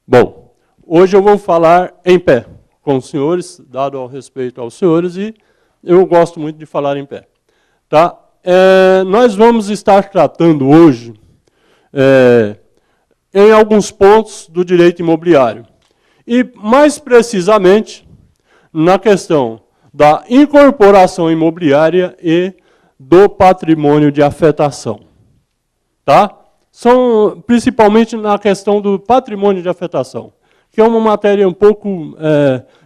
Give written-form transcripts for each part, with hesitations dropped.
Bom, hoje eu vou falar em pé com os senhores, dado ao respeito aos senhores, e eu gosto muito de falar em pé. Tá? Nós vamos estar tratando hoje em alguns pontos do direito imobiliário. E, mais precisamente, na questão da incorporação imobiliária e do patrimônio de afetação. Tá? São principalmente na questão do patrimônio de afetação, que é uma matéria um pouco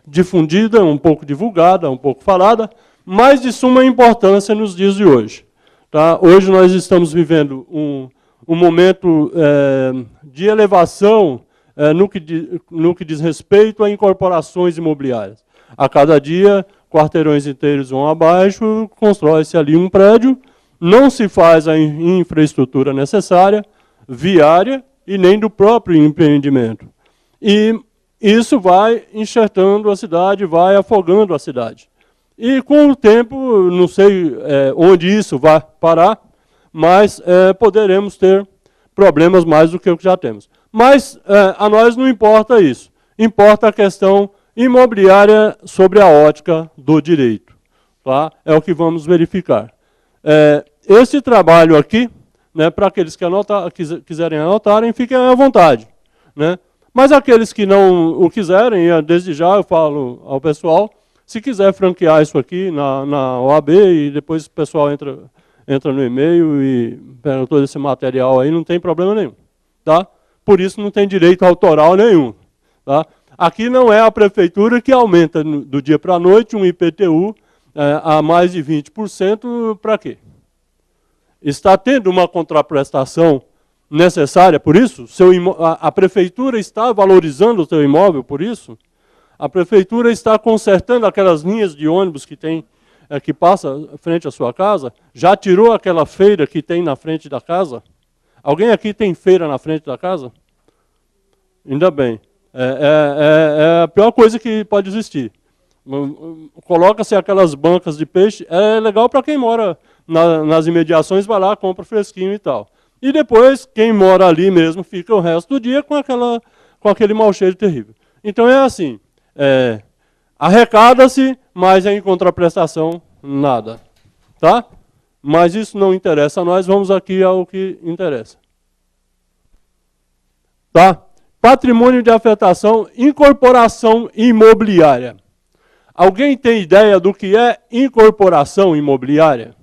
difundida, um pouco divulgada, um pouco falada, mas de suma importância nos dias de hoje. Tá? Hoje nós estamos vivendo um momento de elevação no que diz respeito a incorporações imobiliárias. A cada dia, quarteirões inteiros vão abaixo, constrói-se ali um prédio, não se faz a infraestrutura necessária, viária e nem do próprio empreendimento. E isso vai enxertando a cidade, vai afogando a cidade. E com o tempo, não sei onde isso vai parar, mas poderemos ter problemas mais do que o que já temos. Mas a nós não importa isso. Importa a questão imobiliária sobre a ótica do direito. Tá? É o que vamos verificar. Esse trabalho aqui, né, para aqueles que quiserem anotarem, fiquem à vontade. Né? Mas aqueles que não o quiserem, desde já eu falo ao pessoal, se quiser franquear isso aqui na OAB e depois o pessoal entra no e-mail e pega todo esse material aí, não tem problema nenhum. Tá? Por isso não tem direito autoral nenhum. Tá? Aqui não é a prefeitura que aumenta do dia para a noite um IPTU a mais de 20%, para quê? Está tendo uma contraprestação necessária por isso? A prefeitura está valorizando o seu imóvel por isso? A prefeitura está consertando aquelas linhas de ônibus que passa frente à sua casa? Já tirou aquela feira que tem na frente da casa? Alguém aqui tem feira na frente da casa? Ainda bem. É a pior coisa que pode existir. Coloca-se aquelas bancas de peixe, é legal para quem mora nas imediações, vai lá, compra fresquinho e tal. E depois, quem mora ali mesmo, fica o resto do dia com aquele mau cheiro terrível. Então é assim, arrecada-se, mas em contraprestação, nada. Tá? Mas isso não interessa a nós, vamos aqui ao que interessa. Tá? Patrimônio de afetação, incorporação imobiliária. Alguém tem ideia do que é incorporação imobiliária?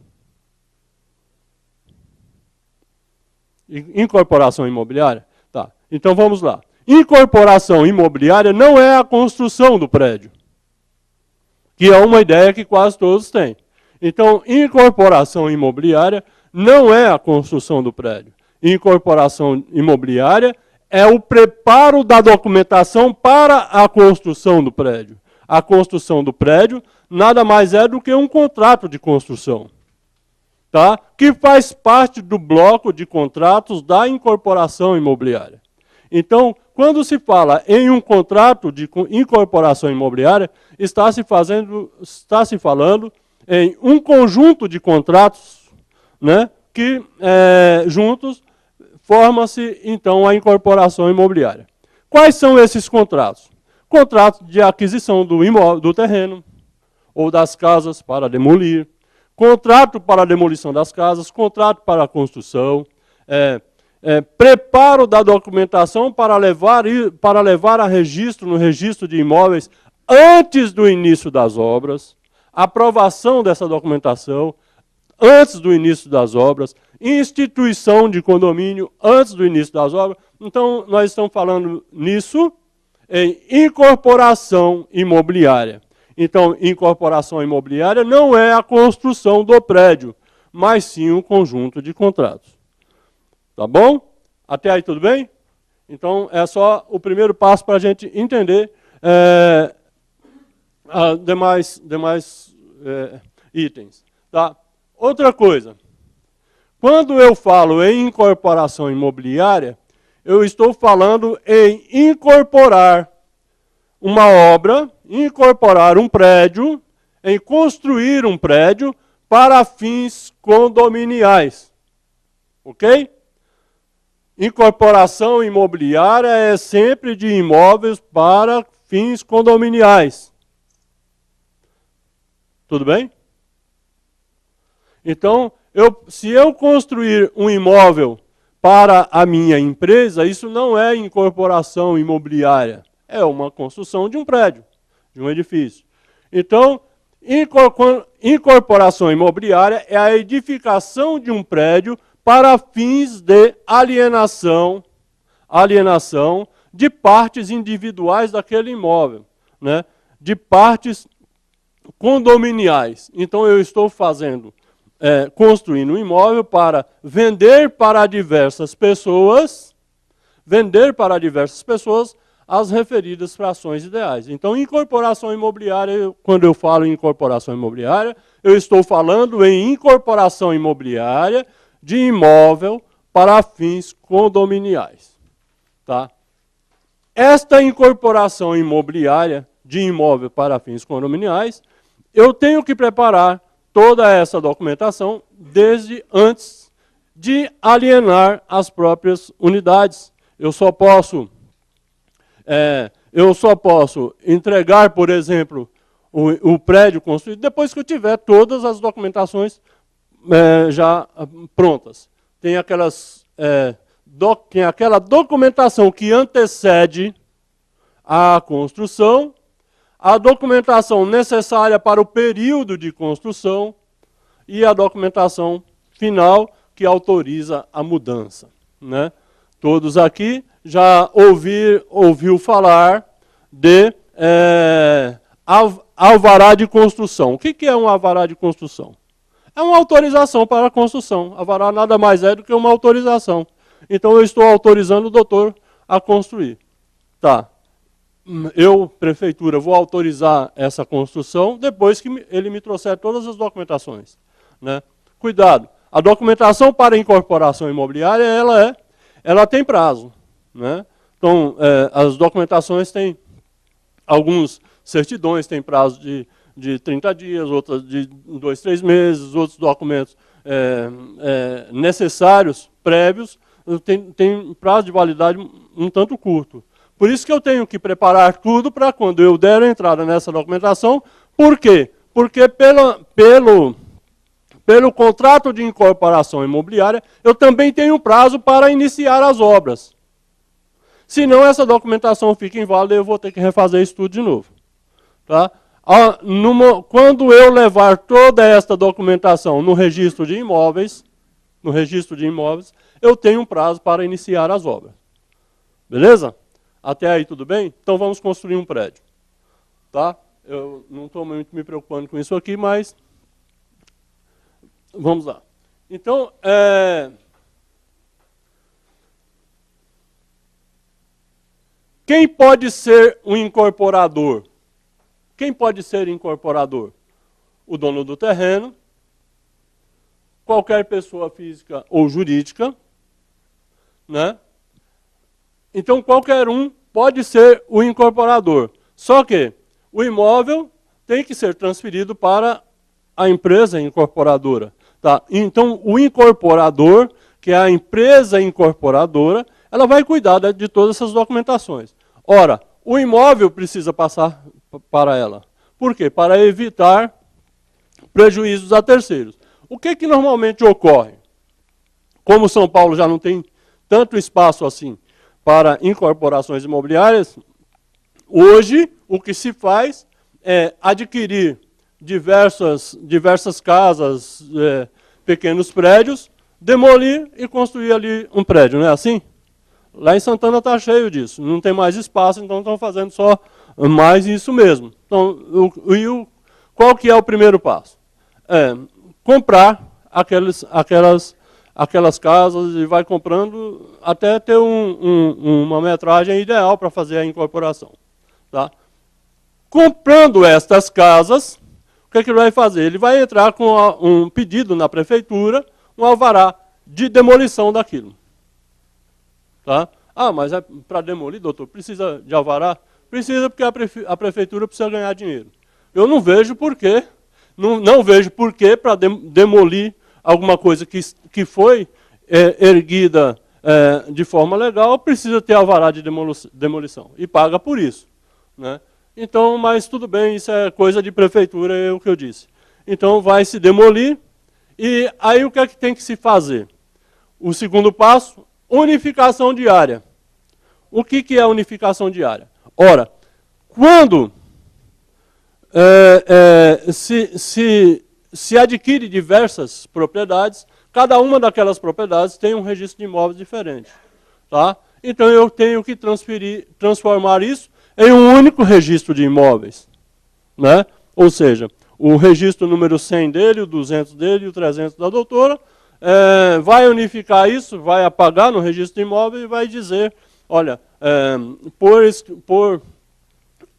Incorporação imobiliária? Tá. Então vamos lá. Incorporação imobiliária não é a construção do prédio, que é uma ideia que quase todos têm. Então, incorporação imobiliária não é a construção do prédio. Incorporação imobiliária é o preparo da documentação para a construção do prédio. A construção do prédio nada mais é do que um contrato de construção, tá? Que faz parte do bloco de contratos da incorporação imobiliária. Então, quando se fala em um contrato de incorporação imobiliária, está se falando em um conjunto de contratos, né, que juntos forma-se, então, a incorporação imobiliária. Quais são esses contratos? Contrato de aquisição do terreno ou das casas para demolir, contrato para a demolição das casas, contrato para a construção, preparo da documentação para levar a registro no registro de imóveis antes do início das obras, aprovação dessa documentação antes do início das obras, instituição de condomínio antes do início das obras. Então, nós estamos falando nisso em incorporação imobiliária. Então, incorporação imobiliária não é a construção do prédio, mas sim um conjunto de contratos. Tá bom? Até aí tudo bem? Então, é só o primeiro passo para a gente entender demais itens. Tá? Outra coisa, quando eu falo em incorporação imobiliária, eu estou falando em incorporar uma obra, incorporar um prédio, em construir um prédio para fins condominiais. Ok? Incorporação imobiliária é sempre de imóveis para fins condominiais. Tudo bem? Então, se eu construir um imóvel para a minha empresa, isso não é incorporação imobiliária. É uma construção de um prédio, de um edifício. Então, incorporação imobiliária é a edificação de um prédio para fins de alienação de partes individuais daquele imóvel, né? De partes condominiais. Então eu estou construindo um imóvel para vender para diversas pessoas as referidas frações ideais. Então, incorporação imobiliária, quando eu falo em incorporação imobiliária, eu estou falando em incorporação imobiliária de imóvel para fins condominiais. Tá? Esta incorporação imobiliária de imóvel para fins condominiais, eu tenho que preparar toda essa documentação desde antes de alienar as próprias unidades. Eu só posso entregar, por exemplo, o prédio construído depois que eu tiver todas as documentações já prontas. Tem aquela documentação que antecede a construção, a documentação necessária para o período de construção e a documentação final que autoriza a mudança, né? Todos aqui já ouviu falar de alvará de construção. O que é um alvará de construção? É uma autorização para a construção. Alvará nada mais é do que uma autorização. Então eu estou autorizando o doutor a construir. Tá. Eu, prefeitura, vou autorizar essa construção depois que ele me trouxer todas as documentações, né? Cuidado, a documentação para incorporação imobiliária, ela tem prazo, né? Então, as documentações têm alguns certidões, têm prazo de 30 dias, outras de 2, 3 meses, outros documentos necessários, prévios, tem prazo de validade um tanto curto. Por isso que eu tenho que preparar tudo para quando eu der a entrada nessa documentação. Por quê? Porque pelo contrato de incorporação imobiliária, eu também tenho prazo para iniciar as obras. Senão essa documentação fica inválida e eu vou ter que refazer isso tudo de novo. Tá? Quando eu levar toda esta documentação no registro de imóveis, eu tenho um prazo para iniciar as obras. Beleza? Até aí tudo bem? Então vamos construir um prédio. Tá? Eu não estou muito me preocupando com isso aqui, mas vamos lá. Então, quem pode ser um incorporador? Quem pode ser incorporador? O dono do terreno, qualquer pessoa física ou jurídica, né? Então, qualquer um pode ser o incorporador. Só que o imóvel tem que ser transferido para a empresa incorporadora. Tá? Então, o incorporador, que é a empresa incorporadora, ela vai cuidar de todas essas documentações. Ora, o imóvel precisa passar para ela. Por quê? Para evitar prejuízos a terceiros. O que normalmente ocorre? Como São Paulo já não tem tanto espaço assim para incorporações imobiliárias, hoje o que se faz é adquirir diversas casas, pequenos prédios, demolir e construir ali um prédio, não é assim? Lá em Santana está cheio disso, não tem mais espaço, então estão fazendo só mais isso mesmo. Então, qual que é o primeiro passo? Comprar aquelas casas e vai comprando até ter uma metragem ideal para fazer a incorporação. Tá? Comprando estas casas, o que ele vai fazer? Ele vai entrar com um pedido na prefeitura, um alvará de demolição daquilo. Tá? Ah, mas para demolir, doutor, precisa de alvará? Precisa, porque a prefeitura precisa ganhar dinheiro. Eu não vejo porquê, não vejo porquê para demolir alguma coisa que foi erguida de forma legal, precisa ter alvará de demolição. E paga por isso. Né? Então, mas tudo bem, isso é coisa de prefeitura, é o que eu disse. Então, vai se demolir. E aí, o que é que tem que se fazer? O segundo passo, unificação de área. O que é unificação de área? Ora, quando se adquire diversas propriedades, cada uma daquelas propriedades tem um registro de imóveis diferente. Tá? Então eu tenho que transformar isso em um único registro de imóveis. Né? Ou seja, o registro número 100 dele, o 200 dele e o 300 da doutora, vai unificar isso, vai apagar no registro de imóveis e vai dizer, olha, por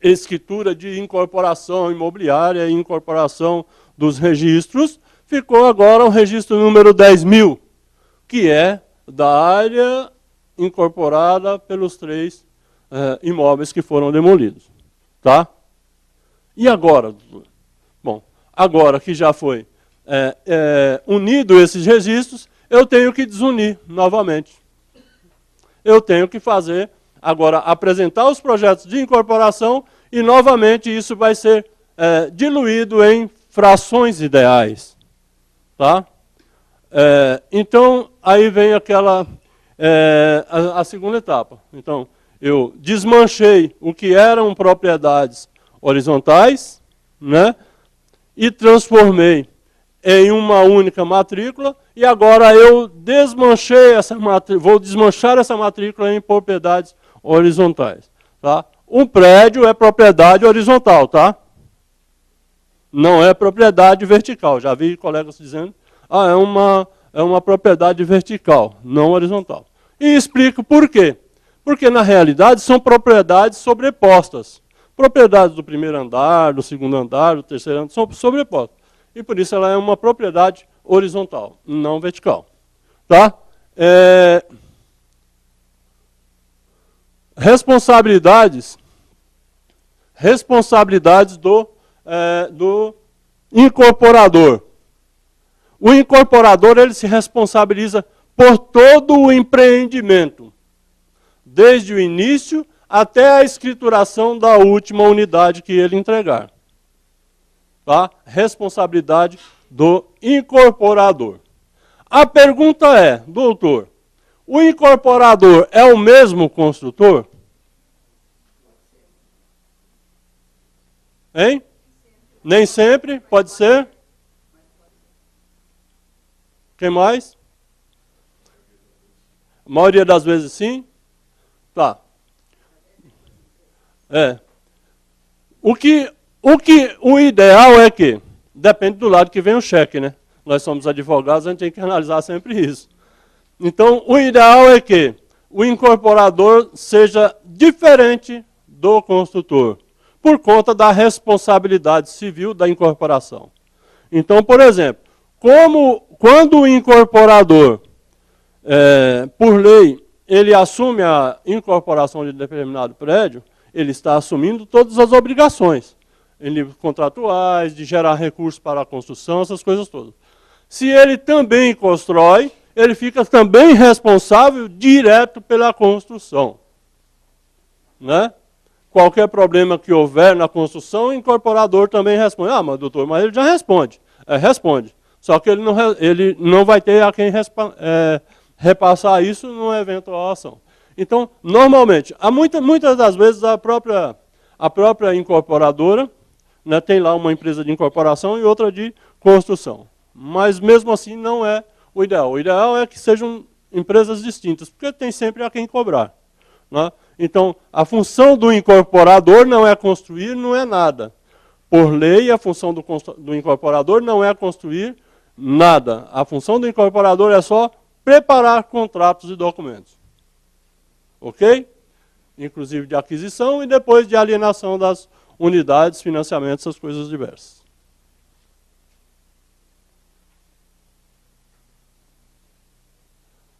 escritura de incorporação imobiliária e incorporação dos registros, ficou agora o registro número 10.000, que é da área incorporada pelos 3 imóveis que foram demolidos. Tá? E agora? Bom, agora que já foi unido esses registros, eu tenho que desunir novamente. Eu tenho que fazer, agora, apresentar os projetos de incorporação e, novamente, isso vai ser diluído em frações ideais. Tá? Então, aí vem aquela, a segunda etapa. Então, eu desmanchei o que eram propriedades horizontais, né, e transformei em uma única matrícula, e agora eu desmanchei essa matrícula, vou desmanchar essa matrícula em propriedades horizontais. Tá? Um prédio é propriedade horizontal, tá? Não é propriedade vertical. Já vi colegas dizendo, é uma propriedade vertical, não horizontal. E explico por quê. Porque, na realidade, são propriedades sobrepostas. Propriedades do primeiro andar, do segundo andar, do terceiro andar, são sobrepostas. E por isso ela é uma propriedade horizontal, não vertical. Tá? Responsabilidades do incorporador. O incorporador ele se responsabiliza por todo o empreendimento, desde o início até a escrituração da última unidade que ele entregar. Tá? Responsabilidade do incorporador. A pergunta é, doutor, o incorporador é o mesmo construtor? Hein? Nem sempre, pode ser. Quem mais? A maioria das vezes sim. Tá. O ideal é que, depende do lado que vem o cheque, né? Nós somos advogados, a gente tem que analisar sempre isso. Então, o ideal é que o incorporador seja diferente do construtor, por conta da responsabilidade civil da incorporação. Então, por exemplo, quando o incorporador, por lei, ele assume a incorporação de determinado prédio, ele está assumindo todas as obrigações, em livros contratuais, de gerar recursos para a construção, essas coisas todas. Se ele também constrói, ele fica também responsável direto pela construção. Né? Qualquer problema que houver na construção, o incorporador também responde. Ah, mas doutor, mas ele já responde. Responde. Só que ele não vai ter a quem repassar isso numa eventual ação. Então, normalmente, muitas das vezes a própria incorporadora, né, tem lá uma empresa de incorporação e outra de construção. Mas mesmo assim não é o ideal. O ideal é que sejam empresas distintas, porque tem sempre a quem cobrar. Né? Então, a função do incorporador não é construir, não é nada. Por lei, a função do incorporador não é construir nada. A função do incorporador é só preparar contratos e documentos. Ok? Inclusive de aquisição e depois de alienação das unidades, financiamento, essas coisas diversas.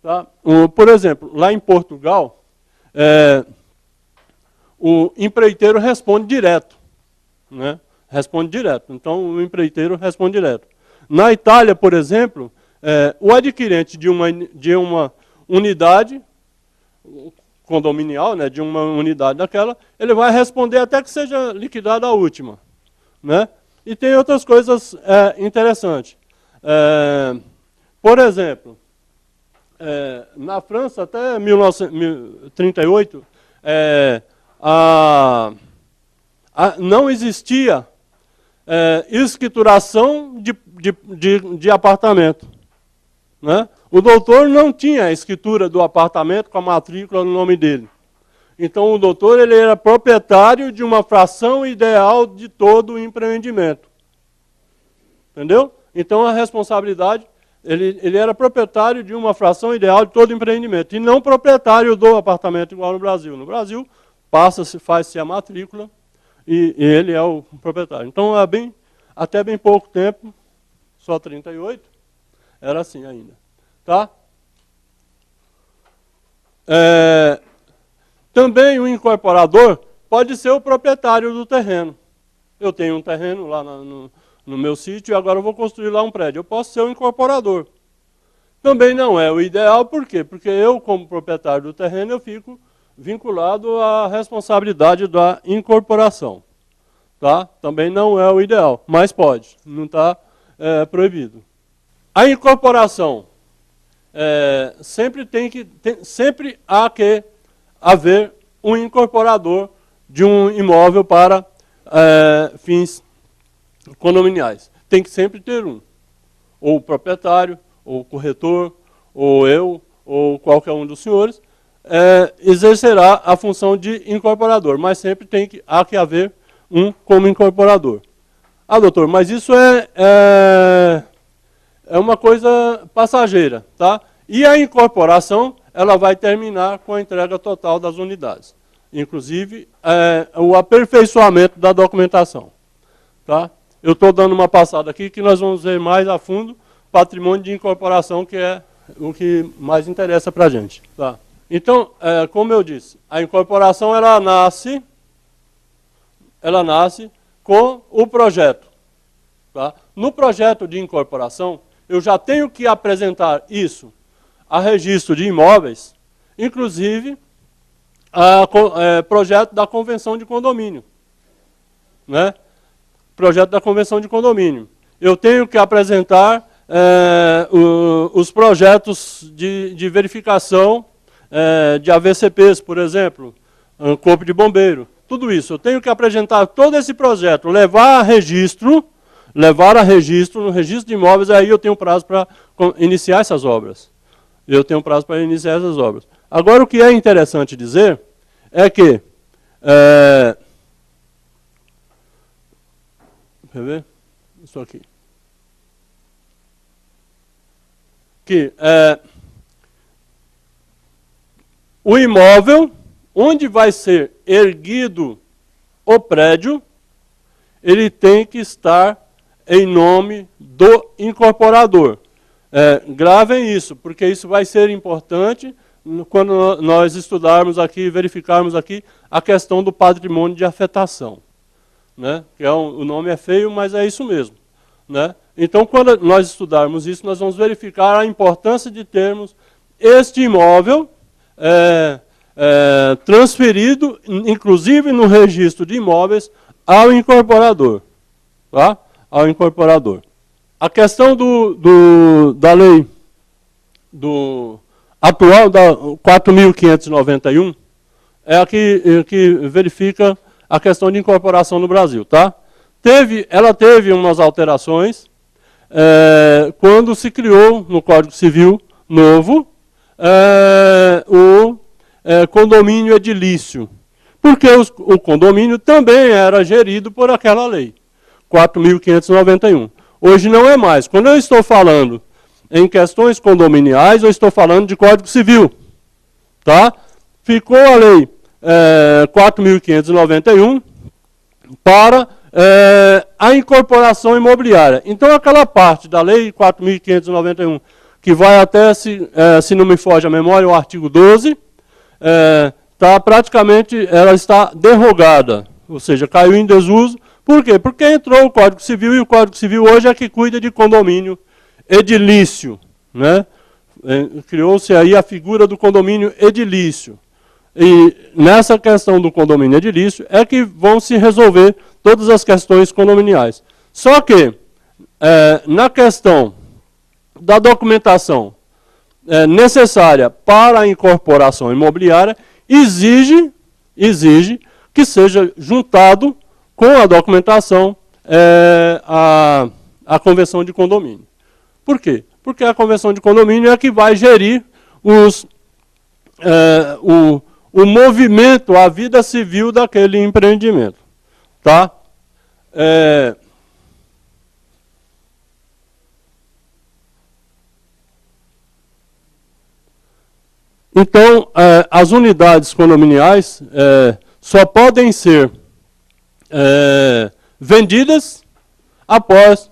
Tá? Por exemplo, lá em Portugal, o empreiteiro responde direto. Né? Responde direto. Então, o empreiteiro responde direto. Na Itália, por exemplo, o adquirente de uma unidade condominial, né, de uma unidade daquela, ele vai responder até que seja liquidada a última, né? E tem outras coisas interessantes. Por exemplo, na França, até 1938, não existia escrituração de apartamento, né? O doutor não tinha a escritura do apartamento com a matrícula no nome dele. Então o doutor ele era proprietário de uma fração ideal de todo o empreendimento. Entendeu? Então a responsabilidade, ele era proprietário de uma fração ideal de todo o empreendimento, e não proprietário do apartamento igual no Brasil. No Brasil, faz-se a matrícula e ele é o proprietário. Então até bem pouco tempo, só 38, era assim ainda. Tá? Também o incorporador pode ser o proprietário do terreno. Eu tenho um terreno lá no meu sítio e agora eu vou construir lá um prédio. Eu posso ser o incorporador. Também não é o ideal, por quê? Porque eu, como proprietário do terreno, eu fico vinculado à responsabilidade da incorporação. Tá? Também não é o ideal, mas pode, não está proibido. A incorporação. Sempre há que haver um incorporador de um imóvel para fins condominiais. Tem que sempre ter um. Ou o proprietário, ou o corretor, ou eu, ou qualquer um dos senhores, exercerá a função de incorporador, mas sempre há que haver um como incorporador. Ah, doutor, mas isso é uma coisa passageira, tá? E a incorporação, ela vai terminar com a entrega total das unidades. Inclusive, o aperfeiçoamento da documentação. Tá? Eu estou dando uma passada aqui que nós vamos ver mais a fundo patrimônio de incorporação, que é o que mais interessa para a gente. Tá? Então, como eu disse, a incorporação ela nasce com o projeto. Tá? No projeto de incorporação, eu já tenho que apresentar isso a registro de imóveis, inclusive projeto da convenção de condomínio. Né? Projeto da convenção de condomínio. Eu tenho que apresentar os projetos de verificação de AVCPs, por exemplo, corpo de bombeiro. Tudo isso. Eu tenho que apresentar todo esse projeto, levar a registro no registro de imóveis, aí eu tenho prazo para iniciar essas obras. Agora, o que é interessante dizer é que... quer ver? Isso aqui. O imóvel, onde vai ser erguido o prédio, ele tem que estar em nome do incorporador. Gravem isso, porque isso vai ser importante quando nós estudarmos aqui, verificarmos aqui a questão do patrimônio de afetação. Né? Que o nome é feio, mas é isso mesmo. Né? Então, quando nós estudarmos isso, nós vamos verificar a importância de termos este imóvel transferido, inclusive no registro de imóveis, ao incorporador. Tá? Ao incorporador. A questão da lei atual, da 4.591, é a que verifica a questão de incorporação no Brasil. Tá? Ela teve umas alterações quando se criou no Código Civil novo o condomínio edilício. Porque o condomínio também era gerido por aquela lei, 4.591. Hoje não é mais. Quando eu estou falando em questões condominiais, eu estou falando de Código Civil. Tá? Ficou a lei 4.591 para a incorporação imobiliária. Então, aquela parte da lei 4.591, que vai até, se não me foge a memória, o artigo 12, ela está derrogada, ou seja, caiu em desuso. Por quê? Porque entrou o Código Civil, e o Código Civil hoje é que cuida de condomínio edilício. Né? criou-se aí a figura do condomínio edilício. E nessa questão do condomínio edilício é que vão se resolver todas as questões condominiais. Só que, na questão da documentação necessária para a incorporação imobiliária, exige que seja juntado com a documentação a convenção de condomínio. Por quê? Porque a convenção de condomínio é que vai gerir o movimento, a vida civil daquele empreendimento. Tá? Então, as unidades condominiais só podem ser vendidas após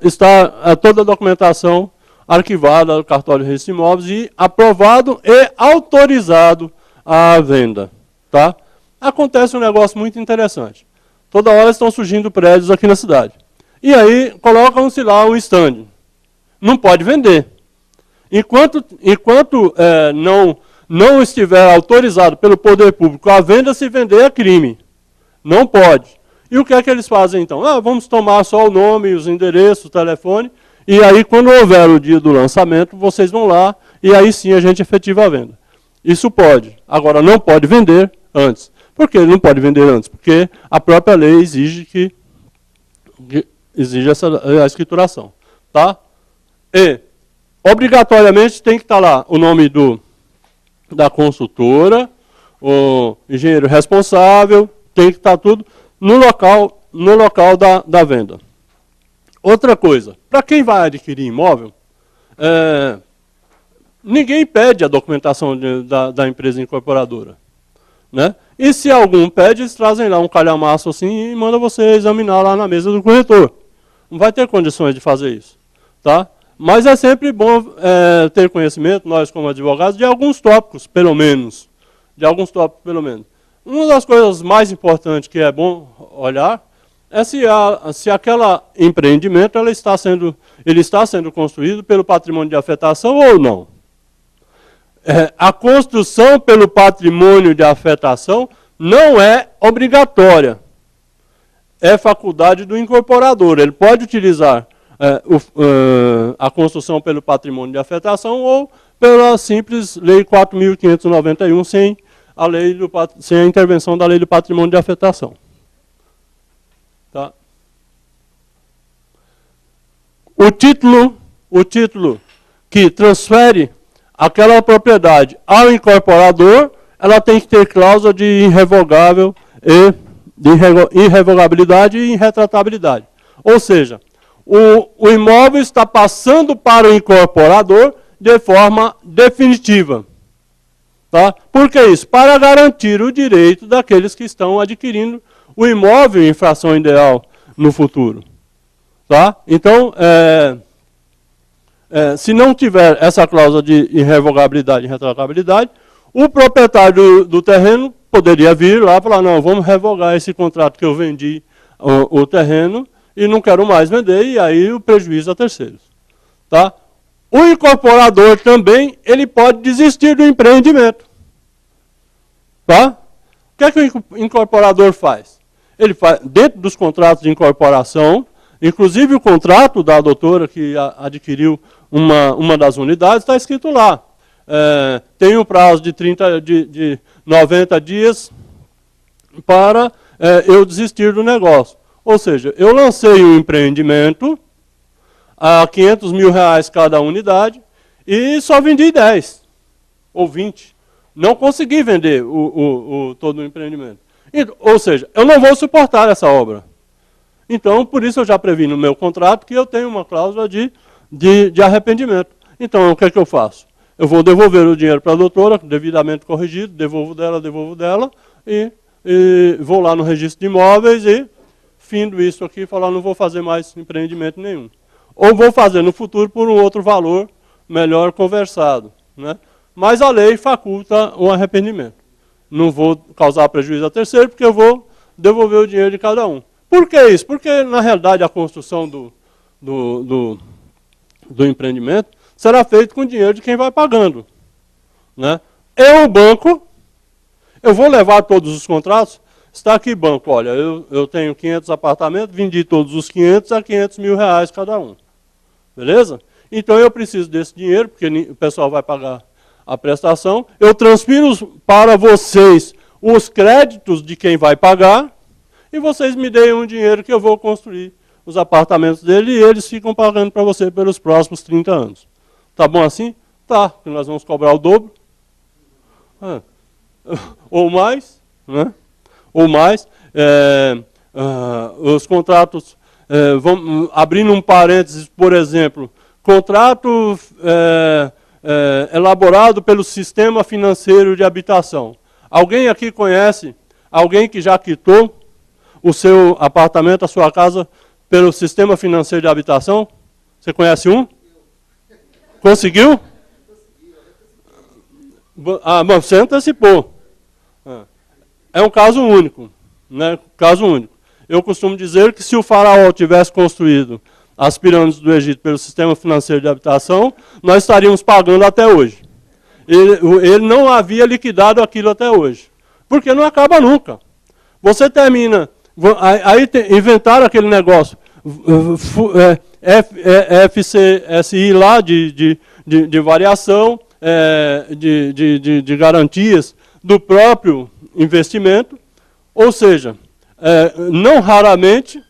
estar toda a documentação arquivada no cartório de registro de imóveis e aprovado e autorizado a venda. Tá? Acontece um negócio muito interessante. Toda hora estão surgindo prédios aqui na cidade. E aí colocam-se lá um stand. Não pode vender. Enquanto não estiver autorizado pelo poder público a venda, se vender é crime. Não pode. E o que é que eles fazem então? Vamos tomar só o nome, os endereços, o telefone, e aí quando houver o dia do lançamento, vocês vão lá, e aí sim a gente efetiva a venda. Isso pode. Agora, não pode vender antes. Por que não pode vender antes? Porque a própria lei exige a escrituração. Tá? E, obrigatoriamente, tem que estar lá o nome da consultora, o engenheiro responsável, tem que estar tudo no local da venda. Outra coisa, para quem vai adquirir imóvel, ninguém pede a documentação da empresa incorporadora. Né? E se algum pede, eles trazem lá um calhamaço assim e mandam você examinar lá na mesa do corretor. Não vai ter condições de fazer isso. Tá? Mas é sempre bom ter conhecimento, nós como advogados, de alguns tópicos, pelo menos. Uma das coisas mais importantes que é bom olhar é se aquele empreendimento ele está sendo construído pelo patrimônio de afetação ou não. A construção pelo patrimônio de afetação não é obrigatória. É faculdade do incorporador. Ele pode utilizar a construção pelo patrimônio de afetação ou pela simples Lei 4.591, sem a intervenção da Lei do Patrimônio de Afetação. Tá? O título que transfere aquela propriedade ao incorporador, ela tem que ter cláusula de irrevogabilidade e irretratabilidade. Ou seja, o imóvel está passando para o incorporador de forma definitiva. Tá? Por que isso? Para garantir o direito daqueles que estão adquirindo o imóvel em fração ideal no futuro. Tá? Então, se não tiver essa cláusula de irrevogabilidade e retratabilidade, o proprietário do terreno poderia vir lá e falar, não, vamos revogar esse contrato que eu vendi o terreno e não quero mais vender, e aí o prejuízo a terceiros. Tá? O incorporador também, ele pode desistir do empreendimento. Tá? O que é que o incorporador faz? Ele faz, dentro dos contratos de incorporação, inclusive o contrato da doutora que adquiriu uma das unidades, está escrito lá. Tem um prazo de 90 dias para eu desistir do negócio. Ou seja, eu lancei um empreendimento a R$500 mil cada unidade e só vendi 10 ou 20. Não consegui vender todo o empreendimento. Ou seja, eu não vou suportar essa obra. Então, por isso eu já previ no meu contrato que eu tenho uma cláusula de arrependimento. Então, o que é que eu faço? Eu vou devolver o dinheiro para a doutora, devidamente corrigido, devolvo dela, e vou lá no registro de imóveis e findo isso aqui, falar, não vou fazer mais empreendimento nenhum. Ou vou fazer no futuro por um outro valor melhor conversado. Né? Mas a lei faculta o arrependimento. Não vou causar prejuízo a terceiro, porque eu vou devolver o dinheiro de cada um. Por que isso? Porque, na realidade, a construção do empreendimento será feito com o dinheiro de quem vai pagando. Né? Eu, banco, eu vou levar todos os contratos. Está aqui, banco, olha, eu tenho 500 apartamentos, vendi todos os 500 a 500 mil reais cada um. Beleza? Então eu preciso desse dinheiro, porque o pessoal vai pagar a prestação. Eu transfiro para vocês os créditos de quem vai pagar, e vocês me deem um dinheiro que eu vou construir os apartamentos dele, e eles ficam pagando para você pelos próximos 30 anos. Tá bom assim? Tá, porque nós vamos cobrar o dobro. Ou mais, né? Ou mais. Os contratos, abrindo um parênteses, por exemplo, contrato elaborado pelo Sistema Financeiro de Habitação. Alguém aqui conhece alguém que já quitou o seu apartamento, a sua casa, pelo Sistema Financeiro de Habitação? Você conhece um? Conseguiu? Mas você antecipou. É um caso único. Né? Caso único. Eu costumo dizer que se o faraó tivesse construído as pirâmides do Egito pelo Sistema Financeiro de Habitação, nós estaríamos pagando até hoje. Ele não havia liquidado aquilo até hoje. Porque não acaba nunca. Você termina... Aí inventaram aquele negócio, FCSI lá, de variação, de garantias do próprio investimento. Ou seja, não raramente,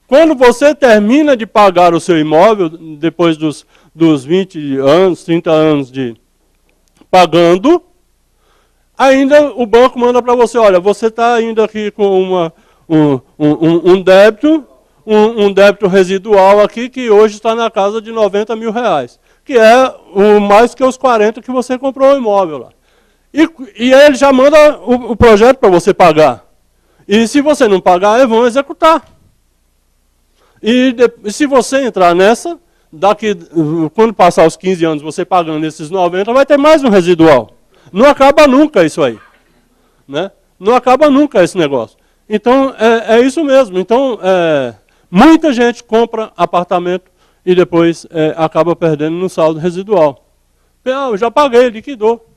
quando você termina de pagar o seu imóvel, depois dos 20 anos, 30 anos de pagando, ainda o banco manda para você, olha, você está ainda aqui com um débito residual aqui que hoje está na casa de 90 mil reais, que é mais que os 40 que você comprou o imóvel lá. E aí ele já manda o projeto para você pagar. E se você não pagar, eles vão executar. E se você entrar nessa, quando passar os 15 anos, você pagando esses 90, vai ter mais um residual. Não acaba nunca isso aí. Né? Não acaba nunca esse negócio. Então, é isso mesmo. Então, muita gente compra apartamento e depois acaba perdendo no saldo residual. Eu já paguei, liquidou.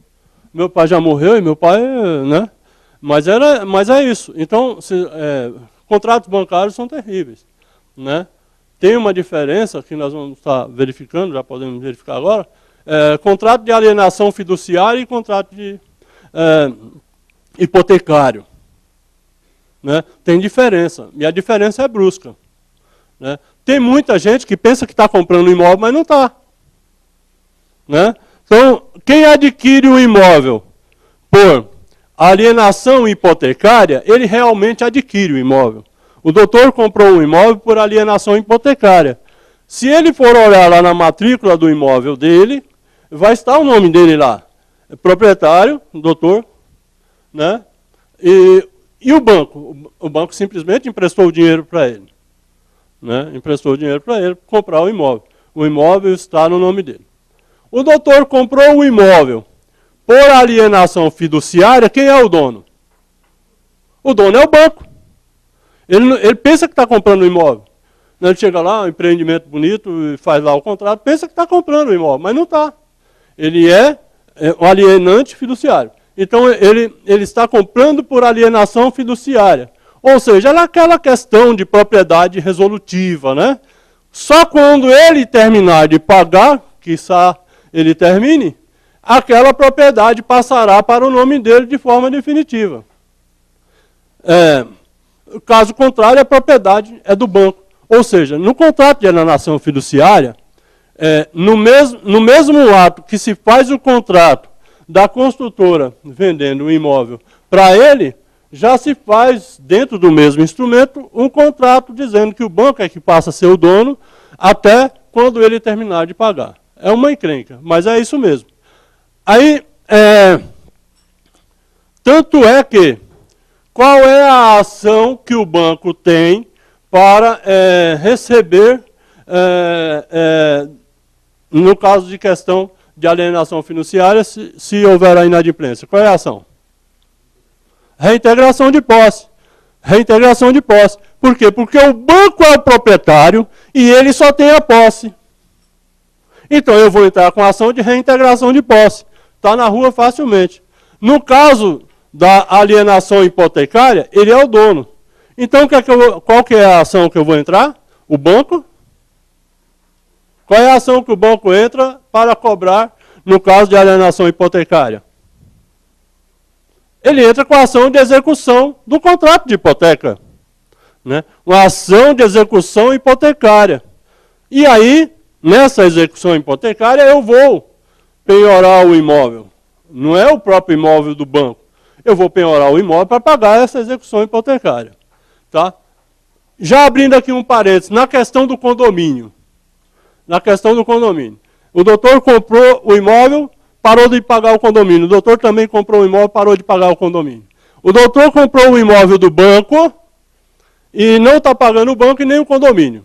Meu pai já morreu e meu pai, né? Mas é isso. Então, contratos bancários são terríveis. Né? Tem uma diferença que nós vamos estar verificando, já podemos verificar agora, contrato de alienação fiduciária e contrato de hipotecário. Né? Tem diferença, e a diferença é brusca. Né? Tem muita gente que pensa que está comprando um imóvel, mas não está. Né? Então, quem adquire o imóvel por alienação hipotecária, ele realmente adquire o imóvel. O doutor comprou um imóvel por alienação hipotecária. Se ele for olhar lá na matrícula do imóvel dele, vai estar o nome dele lá. Proprietário, doutor, né? E o banco? O banco simplesmente emprestou o dinheiro para ele. Né? Emprestou o dinheiro para ele comprar o imóvel. O imóvel está no nome dele. O doutor comprou o imóvel por alienação fiduciária, quem é o dono? O dono é o banco. Ele pensa que está comprando o imóvel. Ele chega lá, um empreendimento bonito, e faz lá o contrato, pensa que está comprando o imóvel, mas não está. Ele é um alienante fiduciário. Então, ele está comprando por alienação fiduciária. Ou seja, é aquela questão de propriedade resolutiva. Né? Só quando ele terminar de pagar, quiçá ele termine, aquela propriedade passará para o nome dele de forma definitiva. Caso contrário, a propriedade é do banco. Ou seja, no contrato de alienação fiduciária, no mesmo ato que se faz o contrato da construtora vendendo o imóvel para ele, já se faz, dentro do mesmo instrumento, um contrato dizendo que o banco é que passa a ser o dono até quando ele terminar de pagar. É uma encrenca, mas é isso mesmo. Aí, tanto é que, qual é a ação que o banco tem para receber, no caso de questão de alienação fiduciária, se houver a inadimplência? Qual é a ação? Reintegração de posse. Reintegração de posse. Por quê? Porque o banco é o proprietário e ele só tem a posse. Então eu vou entrar com a ação de reintegração de posse. Está na rua facilmente. No caso da alienação hipotecária, ele é o dono. Então qual que é a ação que eu vou entrar? O banco? Qual é a ação que o banco entra para cobrar no caso de alienação hipotecária? Ele entra com a ação de execução do contrato de hipoteca. Né? Uma ação de execução hipotecária. E aí, nessa execução hipotecária, eu vou penhorar o imóvel. Não é o próprio imóvel do banco. Eu vou penhorar o imóvel para pagar essa execução hipotecária. Tá? Já abrindo aqui um parênteses, na questão do condomínio. Na questão do condomínio. O doutor comprou o imóvel, parou de pagar o condomínio. O doutor também comprou o imóvel, parou de pagar o condomínio. O doutor comprou o imóvel do banco e não está pagando o banco e nem o condomínio.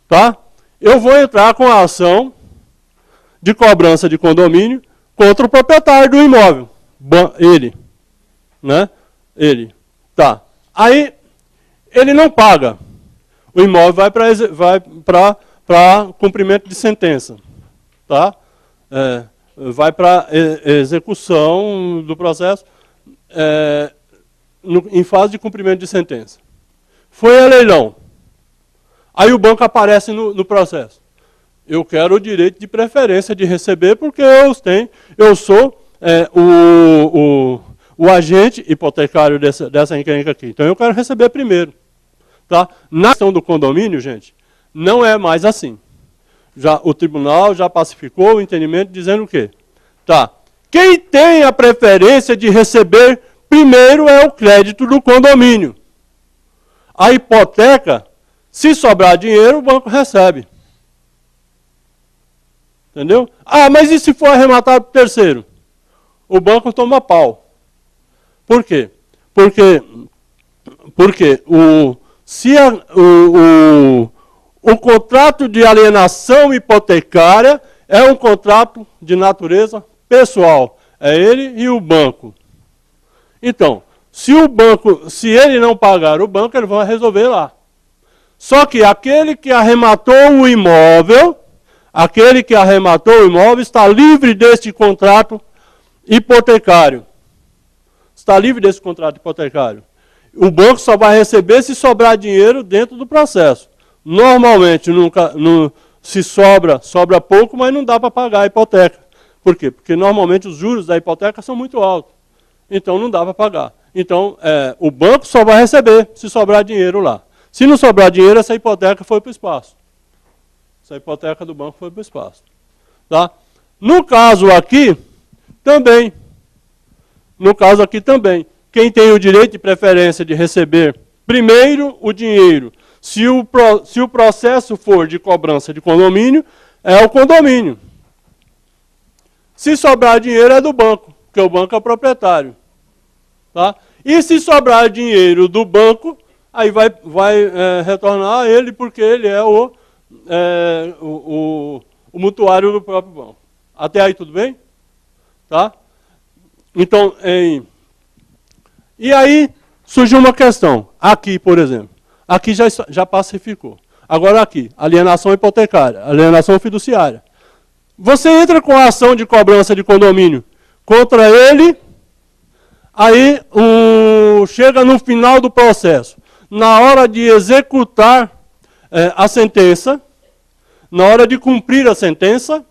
Tá? Eu vou entrar com a ação de cobrança de condomínio contra o proprietário do imóvel. Ele. Né? Ele. Tá. Aí, ele não paga. O imóvel vai para cumprimento de sentença. Tá? Vai para execução do processo em fase de cumprimento de sentença. Foi a leilão. Aí o banco aparece no processo. Eu quero o direito de preferência de receber porque eu sou o agente hipotecário dessa encrenca aqui. Então eu quero receber primeiro. Tá? Na questão do condomínio, gente, não é mais assim. O tribunal já pacificou o entendimento dizendo o quê? Tá. Quem tem a preferência de receber primeiro é o crédito do condomínio. A hipoteca, se sobrar dinheiro, o banco recebe. Entendeu? Ah, mas e se for arrematado por terceiro? O banco toma pau. Por quê? Porque o contrato de alienação hipotecária é um contrato de natureza pessoal. É ele e o banco. Então, se ele não pagar o banco, ele vai resolver lá. Só que aquele que arrematou o imóvel está livre deste contrato hipotecário. Está livre desse contrato hipotecário. O banco só vai receber se sobrar dinheiro dentro do processo. Normalmente, se sobra pouco, mas não dá para pagar a hipoteca. Por quê? Porque normalmente os juros da hipoteca são muito altos. Então não dá para pagar. Então o banco só vai receber se sobrar dinheiro lá. Se não sobrar dinheiro, essa hipoteca foi para o espaço. Essa hipoteca do banco foi para o espaço. Tá? No caso aqui, também. Quem tem o direito de preferência de receber primeiro o dinheiro, se o processo for de cobrança de condomínio, é o condomínio. Se sobrar dinheiro é do banco, porque o banco é o proprietário. Tá? E se sobrar dinheiro do banco, aí vai retornar a ele, porque ele é o mutuário do próprio banco. Até aí tudo bem? Tá? Então, e aí surgiu uma questão. Aqui, por exemplo. Aqui já pacificou. Agora aqui, alienação hipotecária, alienação fiduciária. Você entra com a ação de cobrança de condomínio contra ele, aí chega no final do processo. Na hora de executar a sentença, na hora de cumprir a sentença,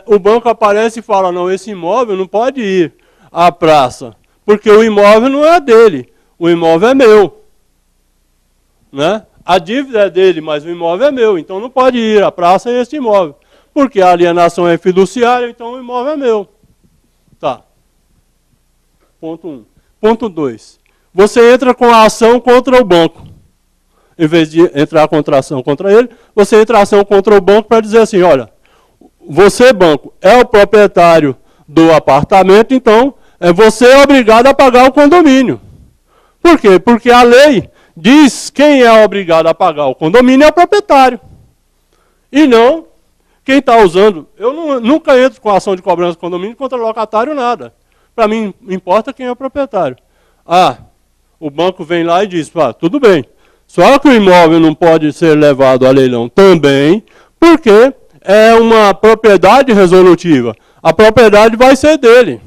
o banco aparece e fala, não, esse imóvel não pode ir à praça, porque o imóvel não é dele, o imóvel é meu. Né? A dívida é dele, mas o imóvel é meu, então não pode ir à praça esse imóvel. Porque a alienação é fiduciária, então o imóvel é meu. Tá. Ponto 1. Ponto 2. Você entra com a ação contra o banco. Em vez de entrar contra a ação contra ele, você entra a ação contra o banco para dizer assim, olha, você, banco, é o proprietário do apartamento, então você é obrigado a pagar o condomínio. Por quê? Porque a lei diz quem é obrigado a pagar o condomínio é o proprietário. E não quem está usando. Eu nunca entro com ação de cobrança de condomínio contra locatário, nada. Para mim, importa quem é o proprietário. Ah, o banco vem lá e diz, tudo bem. Só que o imóvel não pode ser levado a leilão também, porque é uma propriedade resolutiva. A propriedade vai ser dele.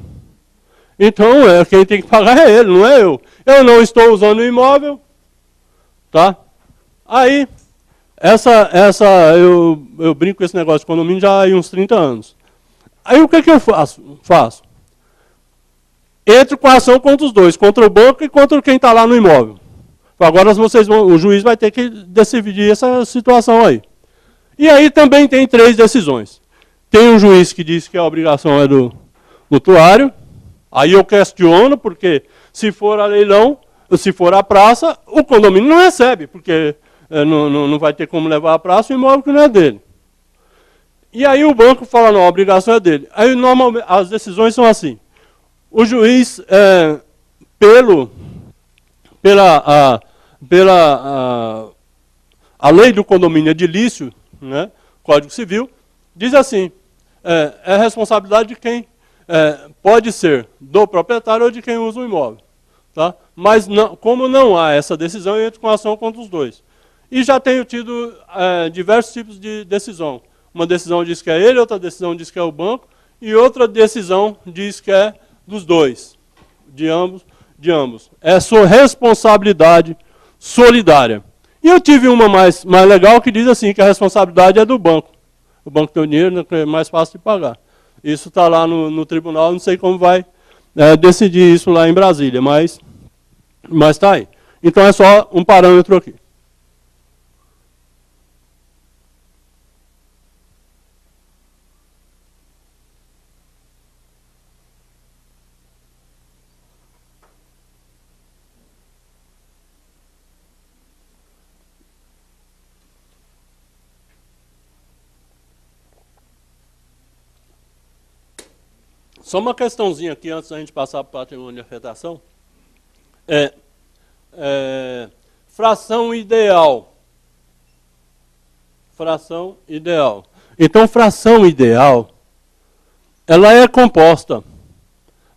Então, quem tem que pagar é ele, não é eu. Eu não estou usando o imóvel, tá? Aí, eu brinco com esse negócio de condomínio já há uns 30 anos. Aí o que eu faço? Entro com a ação contra os dois, contra o banco e contra quem está lá no imóvel. Agora o juiz vai ter que decidir essa situação aí. E aí também tem 3 decisões. Tem um juiz que diz que a obrigação é do mutuário. Aí eu questiono, porque se for a leilão, se for a praça, o condomínio não recebe, porque não vai ter como levar a praça o imóvel que não é dele. E aí o banco fala, não, a obrigação é dele. Aí normalmente as decisões são assim. O juiz, a lei do condomínio edilício, né, Código Civil, diz assim, é responsabilidade de quem pode ser do proprietário ou de quem usa o imóvel. Tá? Mas não, como não há essa decisão, eu entro com ação contra os dois. E já tenho tido diversos tipos de decisão. Uma decisão diz que é ele, outra decisão diz que é o banco, e outra decisão diz que é dos dois, de ambos. É sua responsabilidade solidária. E eu tive uma mais legal que diz assim, que a responsabilidade é do banco. O banco tem o dinheiro, é mais fácil de pagar. Isso está lá no tribunal, não sei como vai decidir isso lá em Brasília, mas está aí. Então é só um parâmetro aqui. Só uma questãozinha aqui, antes da gente passar para o patrimônio de afetação. Fração ideal. Fração ideal. Então, fração ideal, ela é composta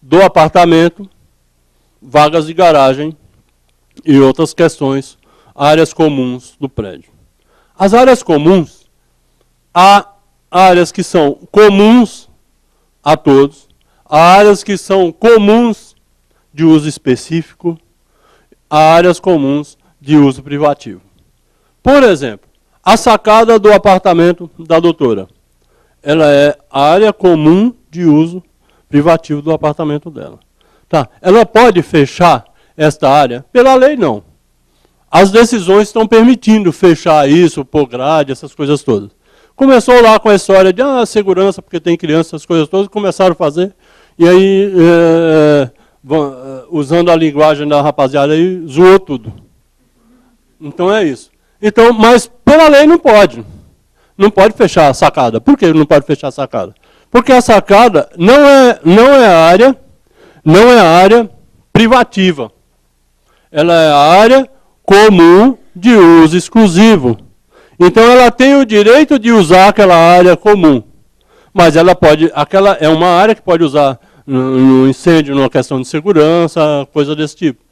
do apartamento, vagas de garagem e outras questões, áreas comuns do prédio. As áreas comuns, há áreas que são comuns a todos, há áreas que são comuns de uso específico, há áreas comuns de uso privativo. Por exemplo, a sacada do apartamento da doutora, ela é a área comum de uso privativo do apartamento dela. Tá? Ela pode fechar esta área? Pela lei, não. As decisões estão permitindo fechar isso, pôr grade, essas coisas todas. Começou lá com a história de segurança, porque tem criança, essas coisas todas, começaram a fazer. E aí, usando a linguagem da rapaziada, aí, zoou tudo. Então é isso. Então, mas pela lei não pode. Não pode fechar a sacada. Por que não pode fechar a sacada? Porque a sacada não é área privativa. Ela é a área comum de uso exclusivo. Então ela tem o direito de usar aquela área comum. Mas ela pode, aquela é uma área que pode usar no incêndio, numa questão de segurança, coisa desse tipo.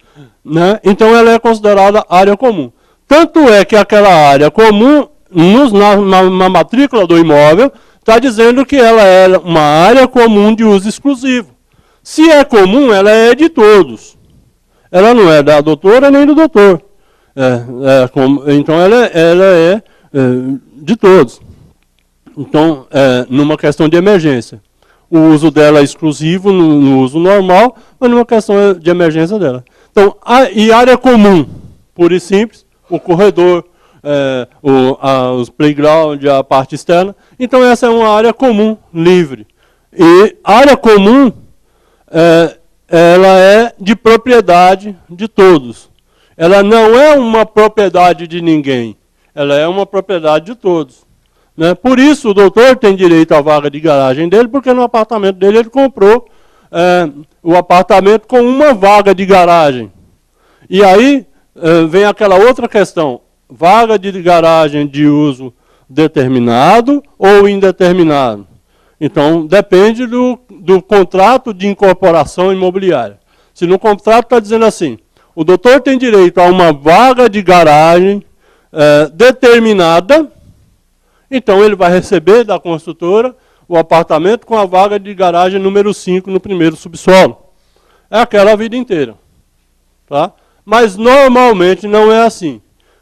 Né? Então ela é considerada área comum. Tanto é que aquela área comum, na matrícula do imóvel, está dizendo que ela é uma área comum de uso exclusivo. Se é comum, ela é de todos. Ela não é da doutora nem do doutor. Então ela é de todos. Então, numa questão de emergência. O uso dela é exclusivo no uso normal, mas numa questão de emergência dela. Então, e área comum, pura e simples, o corredor, os playground, a parte externa. Então, essa é uma área comum, livre. E área comum, ela é de propriedade de todos. Ela não é uma propriedade de ninguém. Ela é uma propriedade de todos. Né? Por isso, o doutor tem direito à vaga de garagem dele, porque no apartamento dele ele comprou o apartamento com uma vaga de garagem. E aí vem aquela outra questão. Vaga de garagem de uso determinado ou indeterminado? Então, depende do contrato de incorporação imobiliária. Se no contrato está dizendo assim, o doutor tem direito a uma vaga de garagem determinada, Então ele vai receber da construtora o apartamento com a vaga de garagem número 5 no primeiro subsolo. É aquela a vida inteira. Tá? Mas normalmente não é assim.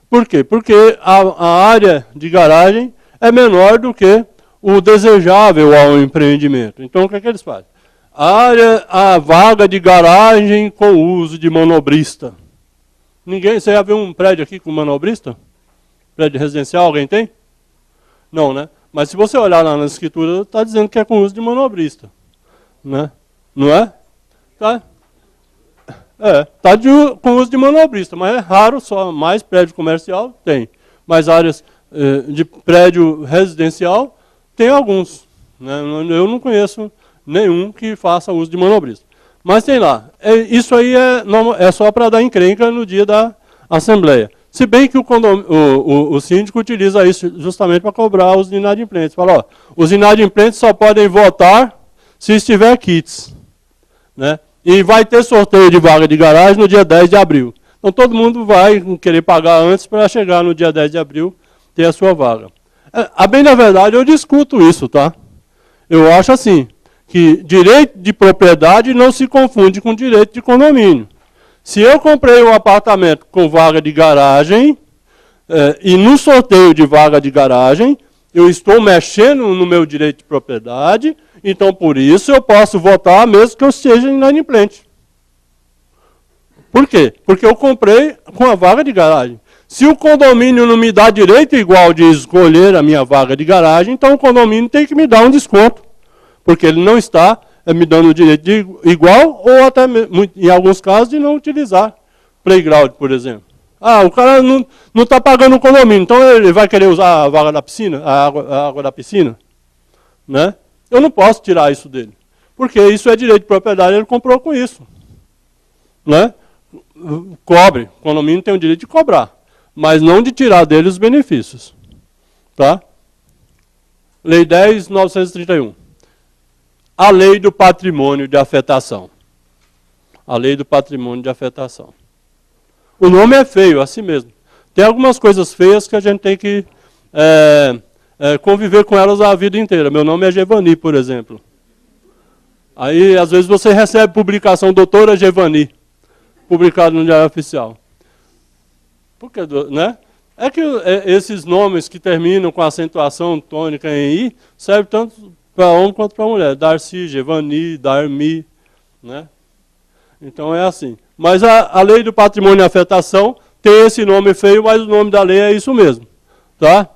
Por quê? Porque a área de garagem é menor do que o desejável ao empreendimento. Então o que é que eles fazem? A vaga de garagem com uso de manobrista. Você já viu um prédio aqui com manobrista? Prédio residencial, alguém tem? Não, né? Mas se você olhar lá na escritura, está dizendo que é com uso de manobrista. Né? Não é? Tá? Está com uso de manobrista, mas é raro, só mais prédio comercial tem. Mas áreas de prédio residencial tem alguns. Né? Eu não conheço nenhum que faça uso de manobrista. Mas tem lá. Isso aí é só para dar encrenca no dia da assembleia. Se bem que o síndico utiliza isso justamente para cobrar os inadimplentes. Fala, ó, os inadimplentes só podem votar se estiver kits. Né? E vai ter sorteio de vaga de garagem no dia 10 de abril. Então todo mundo vai querer pagar antes para chegar no dia 10 de abril ter a sua vaga. A bem da verdade, eu discuto isso, tá? Eu acho assim, que direito de propriedade não se confunde com direito de condomínio. Se eu comprei um apartamento com vaga de garagem, e no sorteio de vaga de garagem, eu estou mexendo no meu direito de propriedade, então por isso eu posso votar mesmo que eu seja inadimplente. Por quê? Porque eu comprei com a vaga de garagem. Se o condomínio não me dá direito igual de escolher a minha vaga de garagem, então o condomínio tem que me dar um desconto. Porque ele não está me dando o direito de igual, ou até, em alguns casos, de não utilizar playground, por exemplo. O cara não está pagando o condomínio, então ele vai querer usar a vaga da piscina, a água da piscina? Né? Eu não posso tirar isso dele. Porque isso é direito de propriedade, ele comprou com isso. Né? Cobre, o condomínio tem o direito de cobrar, mas não de tirar dele os benefícios. Tá? Lei 10.931. A lei do patrimônio de afetação. A lei do patrimônio de afetação. O nome é feio, assim mesmo. Tem algumas coisas feias que a gente tem que conviver com elas a vida inteira. Meu nome é Gevani, por exemplo. Aí, às vezes, você recebe publicação Doutora Gevani, publicado no Diário Oficial. Por que, né? É que esses nomes que terminam com acentuação tônica em I, servem tanto para homem quanto para mulher. Darcy, Gevani, Darmi, né? Então é assim. Mas a lei do patrimônio e afetação tem esse nome feio, mas o nome da lei é isso mesmo. Tá?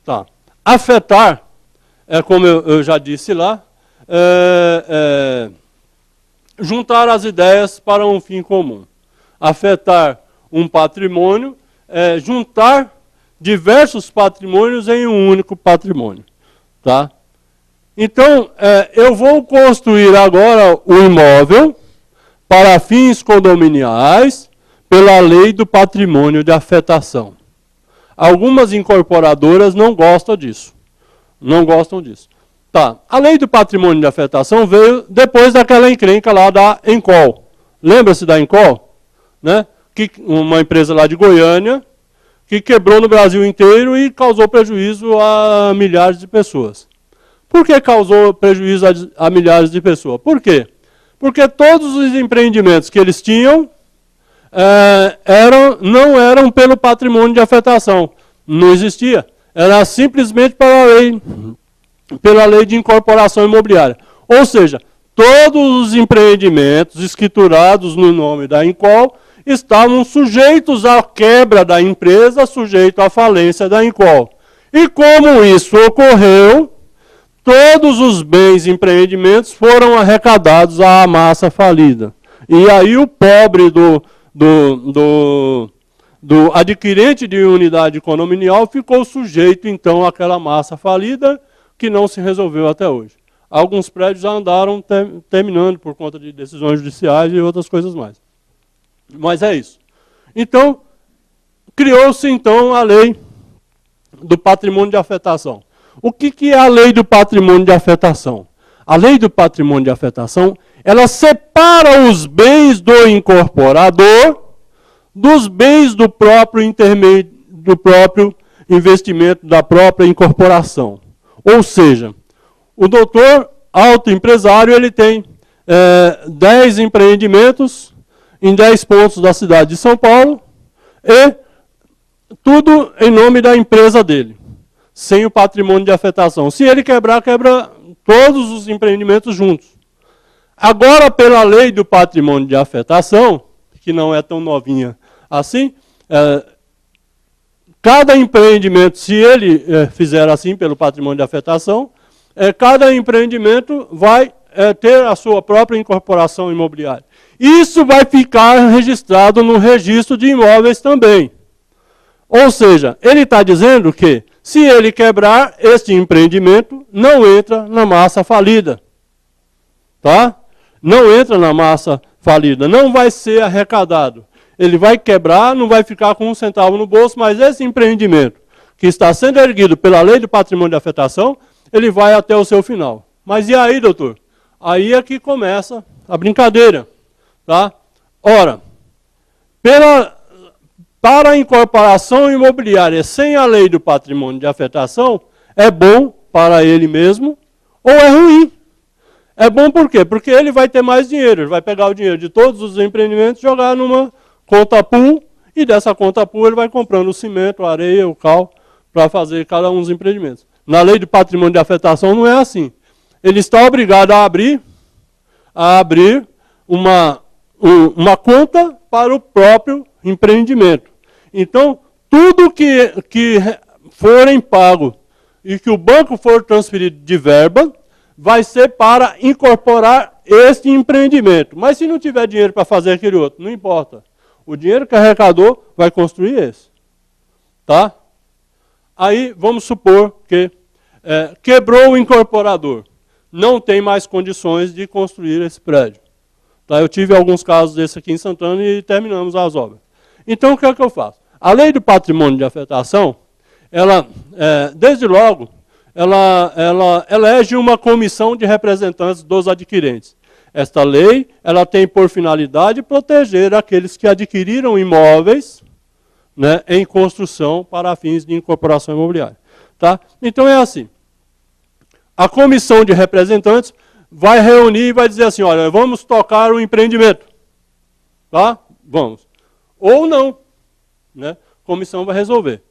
Tá. Afetar, como eu já disse lá, juntar as ideias para um fim comum. Afetar um patrimônio é juntar diversos patrimônios em um único patrimônio. Tá? Então, eu vou construir agora o imóvel para fins condominiais pela lei do patrimônio de afetação. Algumas incorporadoras não gostam disso. Não gostam disso. Tá. A lei do patrimônio de afetação veio depois daquela encrenca lá da Encol. Lembra-se da Encol? Né? Uma empresa lá de Goiânia, que quebrou no Brasil inteiro e causou prejuízo a milhares de pessoas. Por que causou prejuízo a milhares de pessoas? Por quê? Porque todos os empreendimentos que eles tinham não eram pelo patrimônio de afetação. Não existia. Era simplesmente pela lei de incorporação imobiliária. Ou seja, todos os empreendimentos escriturados no nome da Encol estavam sujeitos à quebra da empresa, sujeitos à falência da Encol. E como isso ocorreu, todos os bens e empreendimentos foram arrecadados à massa falida. E aí o pobre do adquirente de unidade condominial ficou sujeito, então, àquela massa falida que não se resolveu até hoje. Alguns prédios já andaram terminando por conta de decisões judiciais e outras coisas mais. Mas é isso. Então, criou-se, então, a lei do patrimônio de afetação. O que é a lei do patrimônio de afetação? A lei do patrimônio de afetação, ela separa os bens do incorporador dos bens do próprio investimento, da própria incorporação. Ou seja, o doutor autoempresário, ele tem 10 empreendimentos em 10 pontos da cidade de São Paulo, e tudo em nome da empresa dele, sem o patrimônio de afetação. Se ele quebrar, quebra todos os empreendimentos juntos. Agora, pela lei do patrimônio de afetação, que não é tão novinha assim, cada empreendimento, se ele fizer assim pelo patrimônio de afetação, cada empreendimento vai ter a sua própria incorporação imobiliária. Isso vai ficar registrado no registro de imóveis também. Ou seja, ele está dizendo que, se ele quebrar, este empreendimento não entra na massa falida. Tá? Não entra na massa falida, não vai ser arrecadado. Ele vai quebrar, não vai ficar com um centavo no bolso, mas esse empreendimento, que está sendo erguido pela lei do patrimônio de afetação, ele vai até o seu final. Mas e aí, doutor? Aí é que começa a brincadeira. Tá? Ora, para a incorporação imobiliária sem a lei do patrimônio de afetação, é bom para ele mesmo ou é ruim? É bom por quê? Porque ele vai ter mais dinheiro, ele vai pegar o dinheiro de todos os empreendimentos e jogar numa conta pool, e dessa conta pool ele vai comprando o cimento, a areia, o cal, para fazer cada um dos empreendimentos. Na lei do patrimônio de afetação não é assim. Ele está obrigado a abrir uma conta para o próprio empreendimento. Então, tudo que forem pago e que o banco for transferido de verba, vai ser para incorporar este empreendimento. Mas se não tiver dinheiro para fazer aquele outro, não importa. O dinheiro que arrecadou vai construir esse. Tá? Aí, vamos supor que quebrou o incorporador. Não tem mais condições de construir esse prédio. Tá? Eu tive alguns casos desses aqui em Santana e terminamos as obras. Então, o que é que eu faço? A lei do patrimônio de afetação, ela, desde logo, ela elege uma comissão de representantes dos adquirentes. Esta lei, ela tem por finalidade proteger aqueles que adquiriram imóveis, né, em construção para fins de incorporação imobiliária. Tá? Então, é assim. A comissão de representantes vai reunir e vai dizer assim, olha, vamos tocar o empreendimento. Tá? Vamos. Ou não. Né? A comissão vai resolver.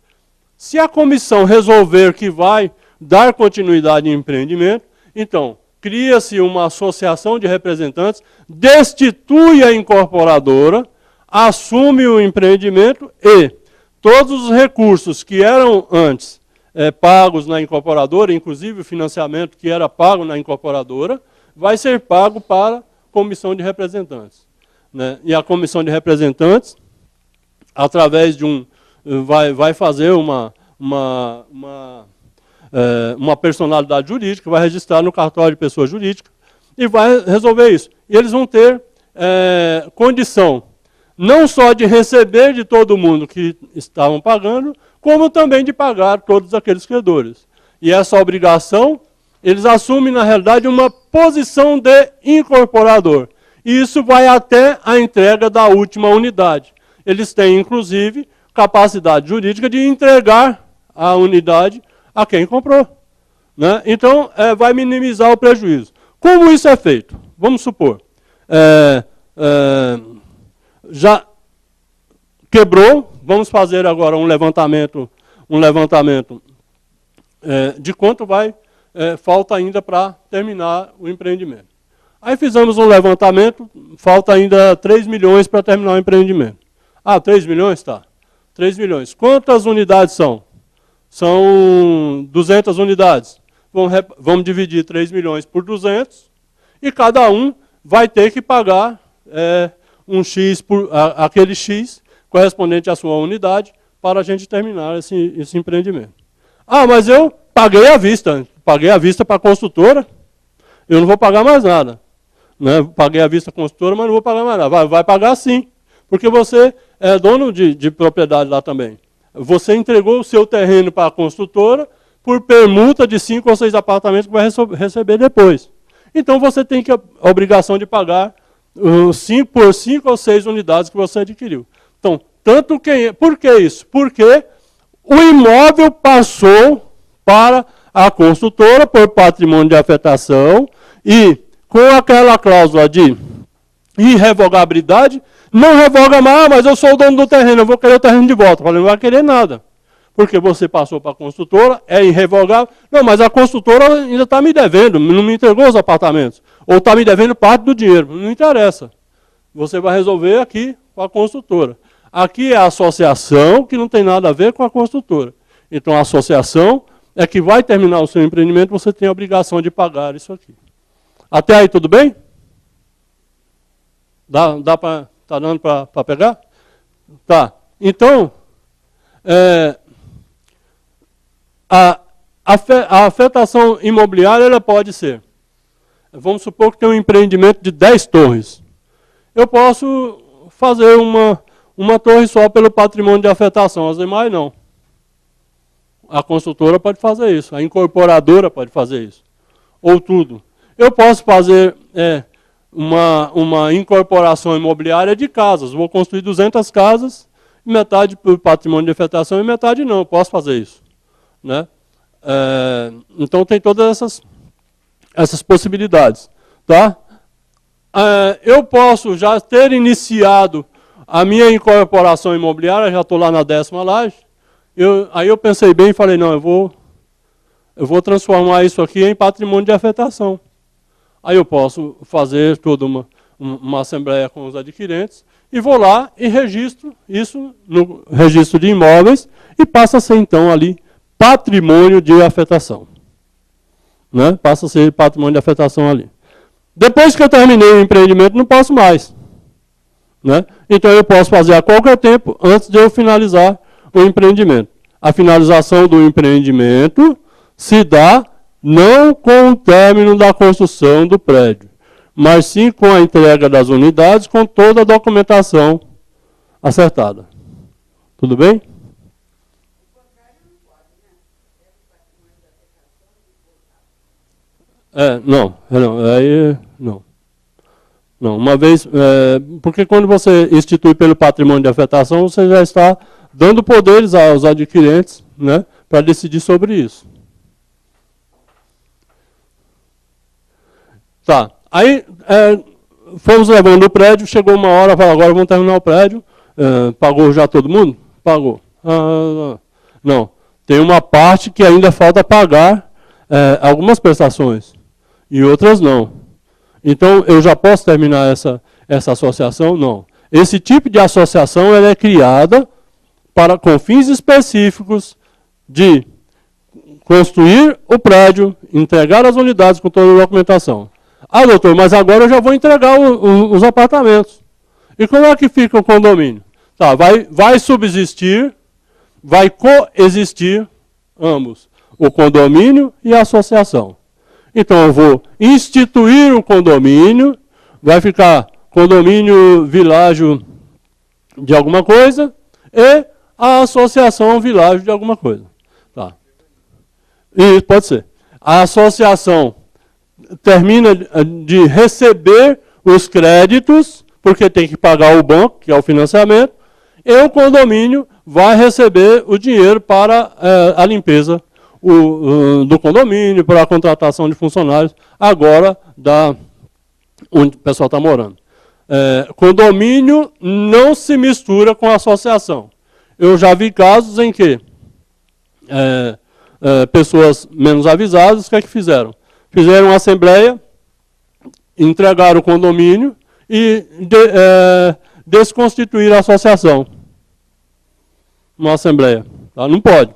Se a comissão resolver que vai dar continuidade ao empreendimento, então, cria-se uma associação de representantes, destitui a incorporadora, assume o empreendimento e todos os recursos que eram antes pagos na incorporadora, inclusive o financiamento que era pago na incorporadora, vai ser pago para a comissão de representantes. Né? E a comissão de representantes, através de vai fazer uma personalidade jurídica, vai registrar no cartório de pessoa jurídica e vai resolver isso. E eles vão ter condição, não só de receber de todo mundo que estavam pagando, como também de pagar todos aqueles credores. E essa obrigação, eles assumem, na realidade, uma posição de incorporador. E isso vai até a entrega da última unidade. Eles têm, inclusive, capacidade jurídica de entregar a unidade a quem comprou. Né? Então, vai minimizar o prejuízo. Como isso é feito? Vamos supor, já quebrou, vamos fazer agora um levantamento de quanto falta ainda para terminar o empreendimento. Aí fizemos um levantamento, falta ainda 3 milhões para terminar o empreendimento. Ah, 3 milhões? Tá. 3 milhões. Quantas unidades são? São 200 unidades. Vamos dividir 3 milhões por 200 e cada um vai ter que pagar um X aquele X correspondente à sua unidade para a gente terminar esse empreendimento. Ah, mas eu paguei à vista para a construtora, eu não vou pagar mais nada. Né? Paguei à vista a construtora, mas não vou pagar mais nada. Vai pagar sim, porque você é dono de propriedade lá também. Você entregou o seu terreno para a construtora por permuta de 5 ou 6 apartamentos que vai receber depois. Então você tem a obrigação de pagar por 5 ou 6 unidades que você adquiriu. Então, Por que isso? Porque o imóvel passou para a construtora por patrimônio de afetação e com aquela cláusula de irrevogabilidade, não revoga mais, mas eu sou o dono do terreno, eu vou querer o terreno de volta. Eu falei, não vai querer nada. Porque você passou para a construtora, é irrevogável. Não, mas a construtora ainda está me devendo, não me entregou os apartamentos. Ou está me devendo parte do dinheiro. Não interessa. Você vai resolver aqui com a construtora. Aqui é a associação que não tem nada a ver com a construtora. Então a associação é que vai terminar o seu empreendimento, você tem a obrigação de pagar isso aqui. Até aí tudo bem? Tá dando para pegar? Tá. Então, a afetação imobiliária ela pode ser, vamos supor que tem um empreendimento de 10 torres. Eu posso fazer uma torre só pelo patrimônio de afetação, as demais não. A construtora pode fazer isso, a incorporadora pode fazer isso, ou tudo. Eu posso fazer uma incorporação imobiliária de casas, vou construir 200 casas, metade por patrimônio de afetação e metade não, eu posso fazer isso. Né? Então tem todas essas possibilidades. Tá? Eu posso já ter iniciado a minha incorporação imobiliária, já estou lá na 10ª laje, aí eu pensei bem e falei, não, eu vou transformar isso aqui em patrimônio de afetação. Aí eu posso fazer toda uma assembleia com os adquirentes e vou lá e registro isso no registro de imóveis e passa a ser então ali patrimônio de afetação. Né? Passa a ser patrimônio de afetação ali. Depois que eu terminei o empreendimento, não posso mais. Né? Então eu posso fazer a qualquer tempo antes de eu finalizar o empreendimento. A finalização do empreendimento se dá não com o término da construção do prédio, mas sim com a entrega das unidades, com toda a documentação acertada. Tudo bem? Não, uma vez, porque quando você institui pelo patrimônio de afetação, você já está dando poderes aos adquirentes, né, para decidir sobre isso. Tá, aí fomos levando o prédio, chegou uma hora, falou, agora vamos terminar o prédio, pagou já todo mundo? Pagou. Não, tem uma parte que ainda falta pagar algumas prestações, e outras não. Então, eu já posso terminar essa associação? Não. Esse tipo de associação ela é criada com fins específicos de construir o prédio, entregar as unidades com toda a documentação. Ah, doutor, mas agora eu já vou entregar os apartamentos. E como é que fica o condomínio? Tá, vai subsistir, vai coexistir ambos, o condomínio e a associação. Então eu vou instituir o condomínio, vai ficar condomínio világio de alguma coisa e a associação világio de alguma coisa. Tá. Isso pode ser. A associação termina de receber os créditos, porque tem que pagar o banco, que é o financiamento, e o condomínio vai receber o dinheiro para a limpeza do condomínio, para a contratação de funcionários, agora onde o pessoal está morando. Condomínio não se mistura com a associação. Eu já vi casos em que pessoas menos avisadas, o que é que fizeram? Fizeram uma assembleia, entregaram o condomínio e desconstituíram a associação. Uma assembleia. Tá? Não pode.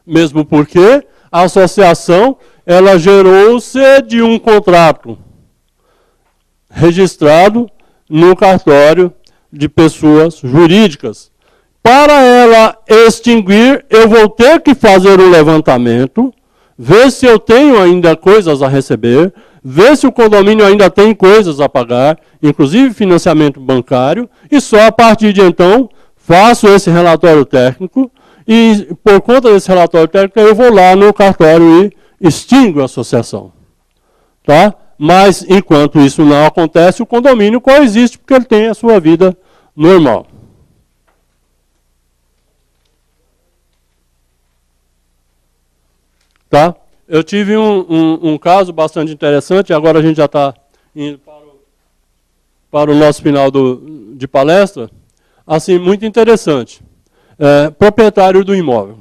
Mesmo porque a associação ela gerou-se de um contrato registrado no cartório de pessoas jurídicas. Para ela extinguir, eu vou ter que fazer um levantamento, ver se eu tenho ainda coisas a receber, ver se o condomínio ainda tem coisas a pagar, inclusive financiamento bancário, e só a partir de então faço esse relatório técnico, e por conta desse relatório técnico eu vou lá no cartório e extingo a associação. Tá? Mas enquanto isso não acontece, o condomínio coexiste porque ele tem a sua vida normal. Tá? Eu tive um caso bastante interessante, agora a gente já está indo para o nosso final de palestra, assim, muito interessante. Proprietário do imóvel,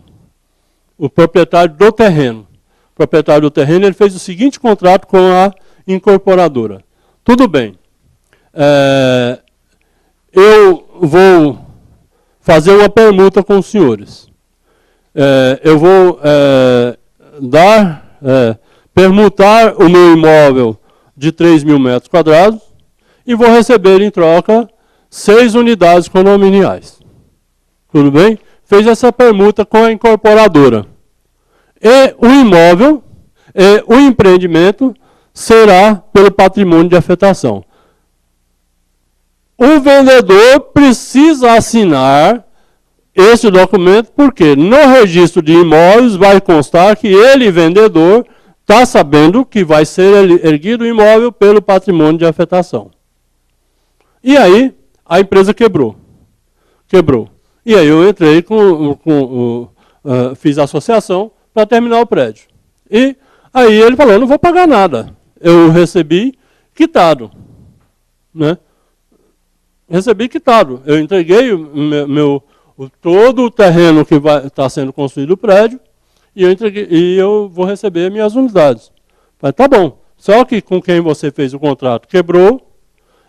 o proprietário do terreno. O proprietário do terreno, ele fez o seguinte contrato com a incorporadora. Tudo bem, eu vou fazer uma permuta com os senhores. Eu vou permutar o meu imóvel de 3.000 metros quadrados e vou receber em troca 6 unidades condominiais. Tudo bem? Fez essa permuta com a incorporadora. E o imóvel, o empreendimento, será pelo patrimônio de afetação. O vendedor precisa assinar esse documento, porque no registro de imóveis vai constar que ele, vendedor, está sabendo que vai ser erguido o imóvel pelo patrimônio de afetação. E aí, a empresa quebrou. E aí eu entrei fiz a associação para terminar o prédio. E aí ele falou, não vou pagar nada. Eu recebi quitado. Né? Recebi quitado. Eu entreguei todo o terreno que está sendo construído o prédio e eu vou receber minhas unidades. Falei, tá bom. Só que com quem você fez o contrato quebrou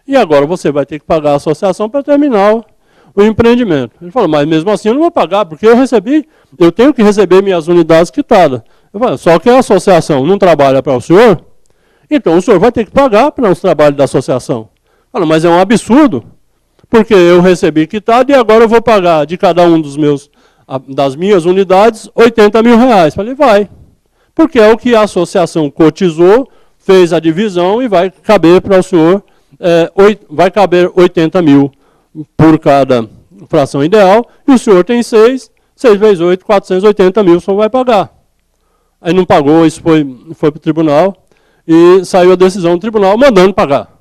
e agora você vai ter que pagar a associação para terminar o empreendimento. Ele falou, mas mesmo assim eu não vou pagar, porque eu tenho que receber minhas unidades quitadas. Eu falei, só que a associação não trabalha para o senhor, então o senhor vai ter que pagar para os trabalhos da associação. Eu falei, mas é um absurdo, porque eu recebi quitado e agora eu vou pagar de cada um das minhas unidades 80 mil reais. Eu falei, vai, porque é o que a associação cotizou, fez a divisão e vai caber para o senhor, vai caber 80 mil por cada fração ideal, e o senhor tem 6 vezes 8, 480 mil, o senhor vai pagar. Aí não pagou, isso foi para o tribunal, e saiu a decisão do tribunal mandando pagar.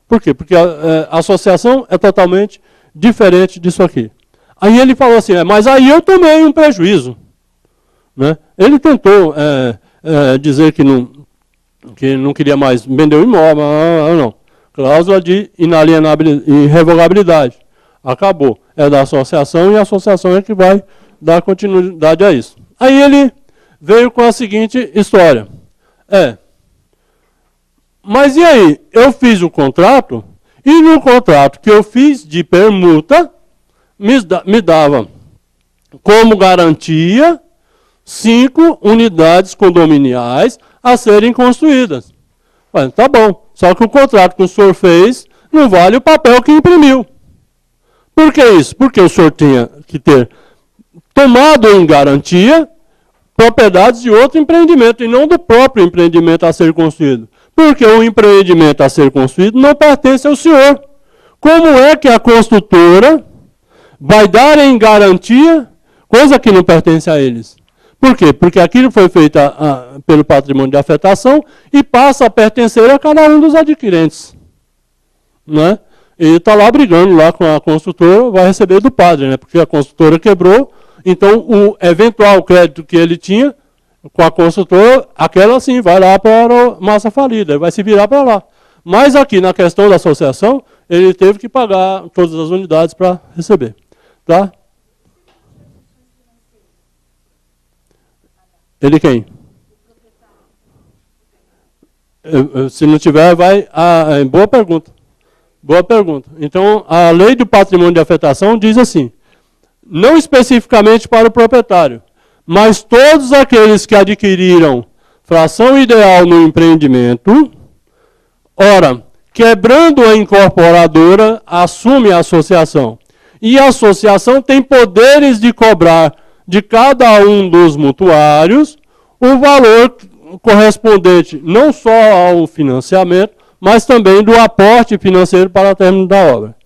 Por quê? Porque a associação é totalmente diferente disso aqui. Aí ele falou assim, mas aí eu tomei um prejuízo. Né? Ele tentou dizer que não queria mais vender o imóvel, não. Cláusula de inalienabilidade e irrevogabilidade. Acabou. É da associação e a associação é que vai dar continuidade a isso. Aí ele veio com a seguinte história. Mas e aí? Eu fiz o contrato e no contrato que eu fiz de permuta me dava como garantia 5 unidades condominiais a serem construídas. Mas, tá bom. Só que o contrato que o senhor fez não vale o papel que imprimiu. Por que isso? Porque o senhor tinha que ter tomado em garantia propriedades de outro empreendimento e não do próprio empreendimento a ser construído. Porque o empreendimento a ser construído não pertence ao senhor. Como é que a construtora vai dar em garantia coisa que não pertence a eles? Por quê? Porque aquilo foi feito pelo patrimônio de afetação e passa a pertencer a cada um dos adquirentes. Né? E está lá brigando lá com a construtora, vai receber do padre, né? Porque a construtora quebrou, então o eventual crédito que ele tinha com a construtora, aquela sim vai lá para a massa falida, ele vai se virar para lá. Mas aqui na questão da associação, ele teve que pagar todas as unidades para receber. Tá? Ele quem? Se não tiver, vai... boa pergunta. Boa pergunta. Então, a lei do patrimônio de afetação diz assim, não especificamente para o proprietário, mas todos aqueles que adquiriram fração ideal no empreendimento, ora, quebrando a incorporadora, assume a associação. E a associação tem poderes de cobrar de cada um dos mutuários o valor correspondente não só ao financiamento, mas também do aporte financeiro para o término da obra.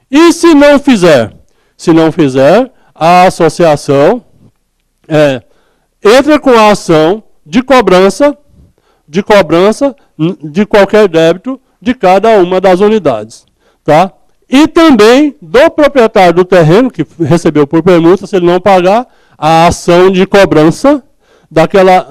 E se não fizer? Se não fizer, a associação entra com a ação de cobrança de qualquer débito de cada uma das unidades. Tá? E também do proprietário do terreno, que recebeu por permuta, se ele não pagar, a ação de cobrança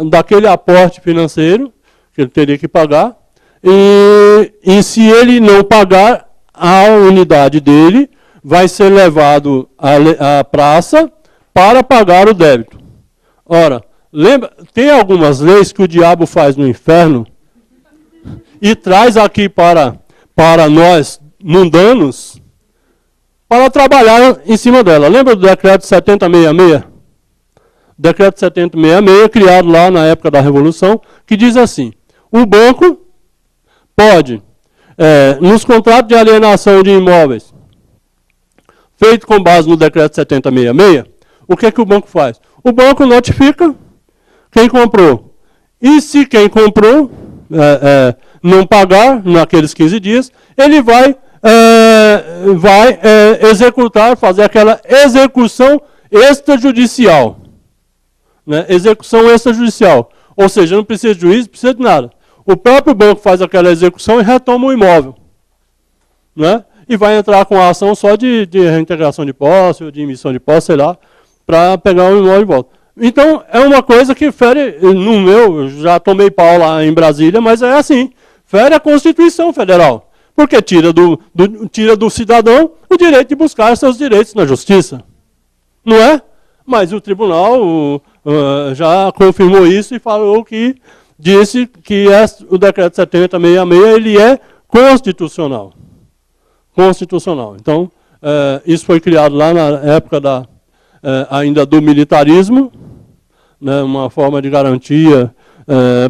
daquele aporte financeiro que ele teria que pagar, e se ele não pagar, a unidade dele vai ser levado à praça para pagar o débito. Ora, lembra, tem algumas leis que o diabo faz no inferno e traz aqui para nós, mundanos, para trabalhar em cima dela. Lembra do decreto 7066? Decreto 7066, criado lá na época da Revolução, que diz assim: o banco pode, nos contratos de alienação de imóveis, feito com base no decreto 7066, o que o banco faz? O banco notifica quem comprou. E se quem comprou não pagar naqueles 15 dias, ele vai executar, fazer aquela execução extrajudicial. Né? Execução extrajudicial. Ou seja, não precisa de juiz, não precisa de nada. O próprio banco faz aquela execução e retoma o imóvel. Né? E vai entrar com a ação só de reintegração de posse, ou de emissão de posse, sei lá, para pegar o imóvel de volta. Então, é uma coisa que fere, no meu, eu já tomei pau lá em Brasília, mas é assim, fere a Constituição Federal. Porque tira do cidadão o direito de buscar seus direitos na justiça. Não é? Mas o tribunal já confirmou isso e falou que disse que o decreto 7066 ele é constitucional. Constitucional. Então, isso foi criado lá na época ainda do militarismo, né, uma forma de garantia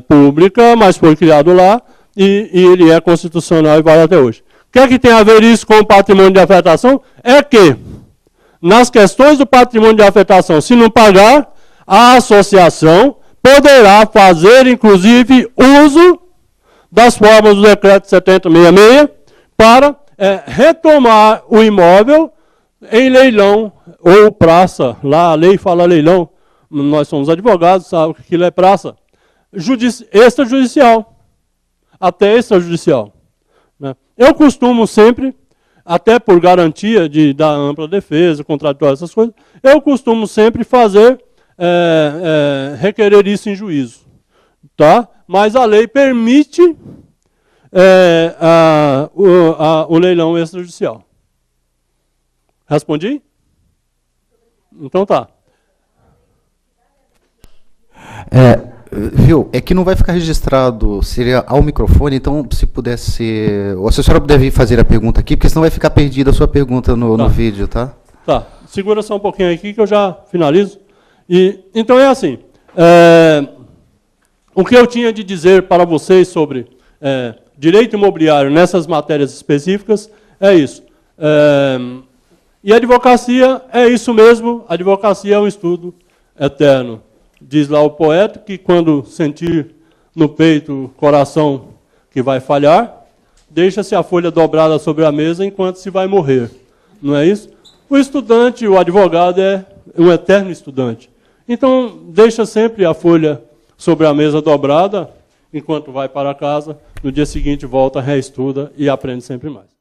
pública, mas foi criado lá e ele é constitucional e vale até hoje. O que é que tem a ver isso com o patrimônio de afetação? É que, nas questões do patrimônio de afetação, se não pagar, a associação poderá fazer, inclusive, uso das formas do decreto 7066 para retomar o imóvel em leilão ou praça. Lá a lei fala leilão, nós somos advogados, sabe que aquilo é praça. Extrajudicial. Até extrajudicial. Né? Eu costumo sempre, até por garantia de dar ampla defesa, contraditória, essas coisas, eu costumo sempre fazer, requerer isso em juízo. Tá? Mas a lei permite o leilão extrajudicial. Respondi? Então tá. Viu, é que não vai ficar registrado, seria ao microfone, então se pudesse... A senhora deve fazer a pergunta aqui, porque senão vai ficar perdida a sua pergunta no vídeo, tá? Tá, segura só um pouquinho aqui que eu já finalizo. Então é assim, o que eu tinha de dizer para vocês sobre direito imobiliário nessas matérias específicas é isso. E a advocacia é isso mesmo, a advocacia é um estudo eterno. Diz lá o poeta que quando sentir no peito o coração que vai falhar, deixa-se a folha dobrada sobre a mesa enquanto se vai morrer. Não é isso? O estudante, o advogado é um eterno estudante. Então, deixa sempre a folha sobre a mesa dobrada enquanto vai para casa, no dia seguinte volta, reestuda e aprende sempre mais.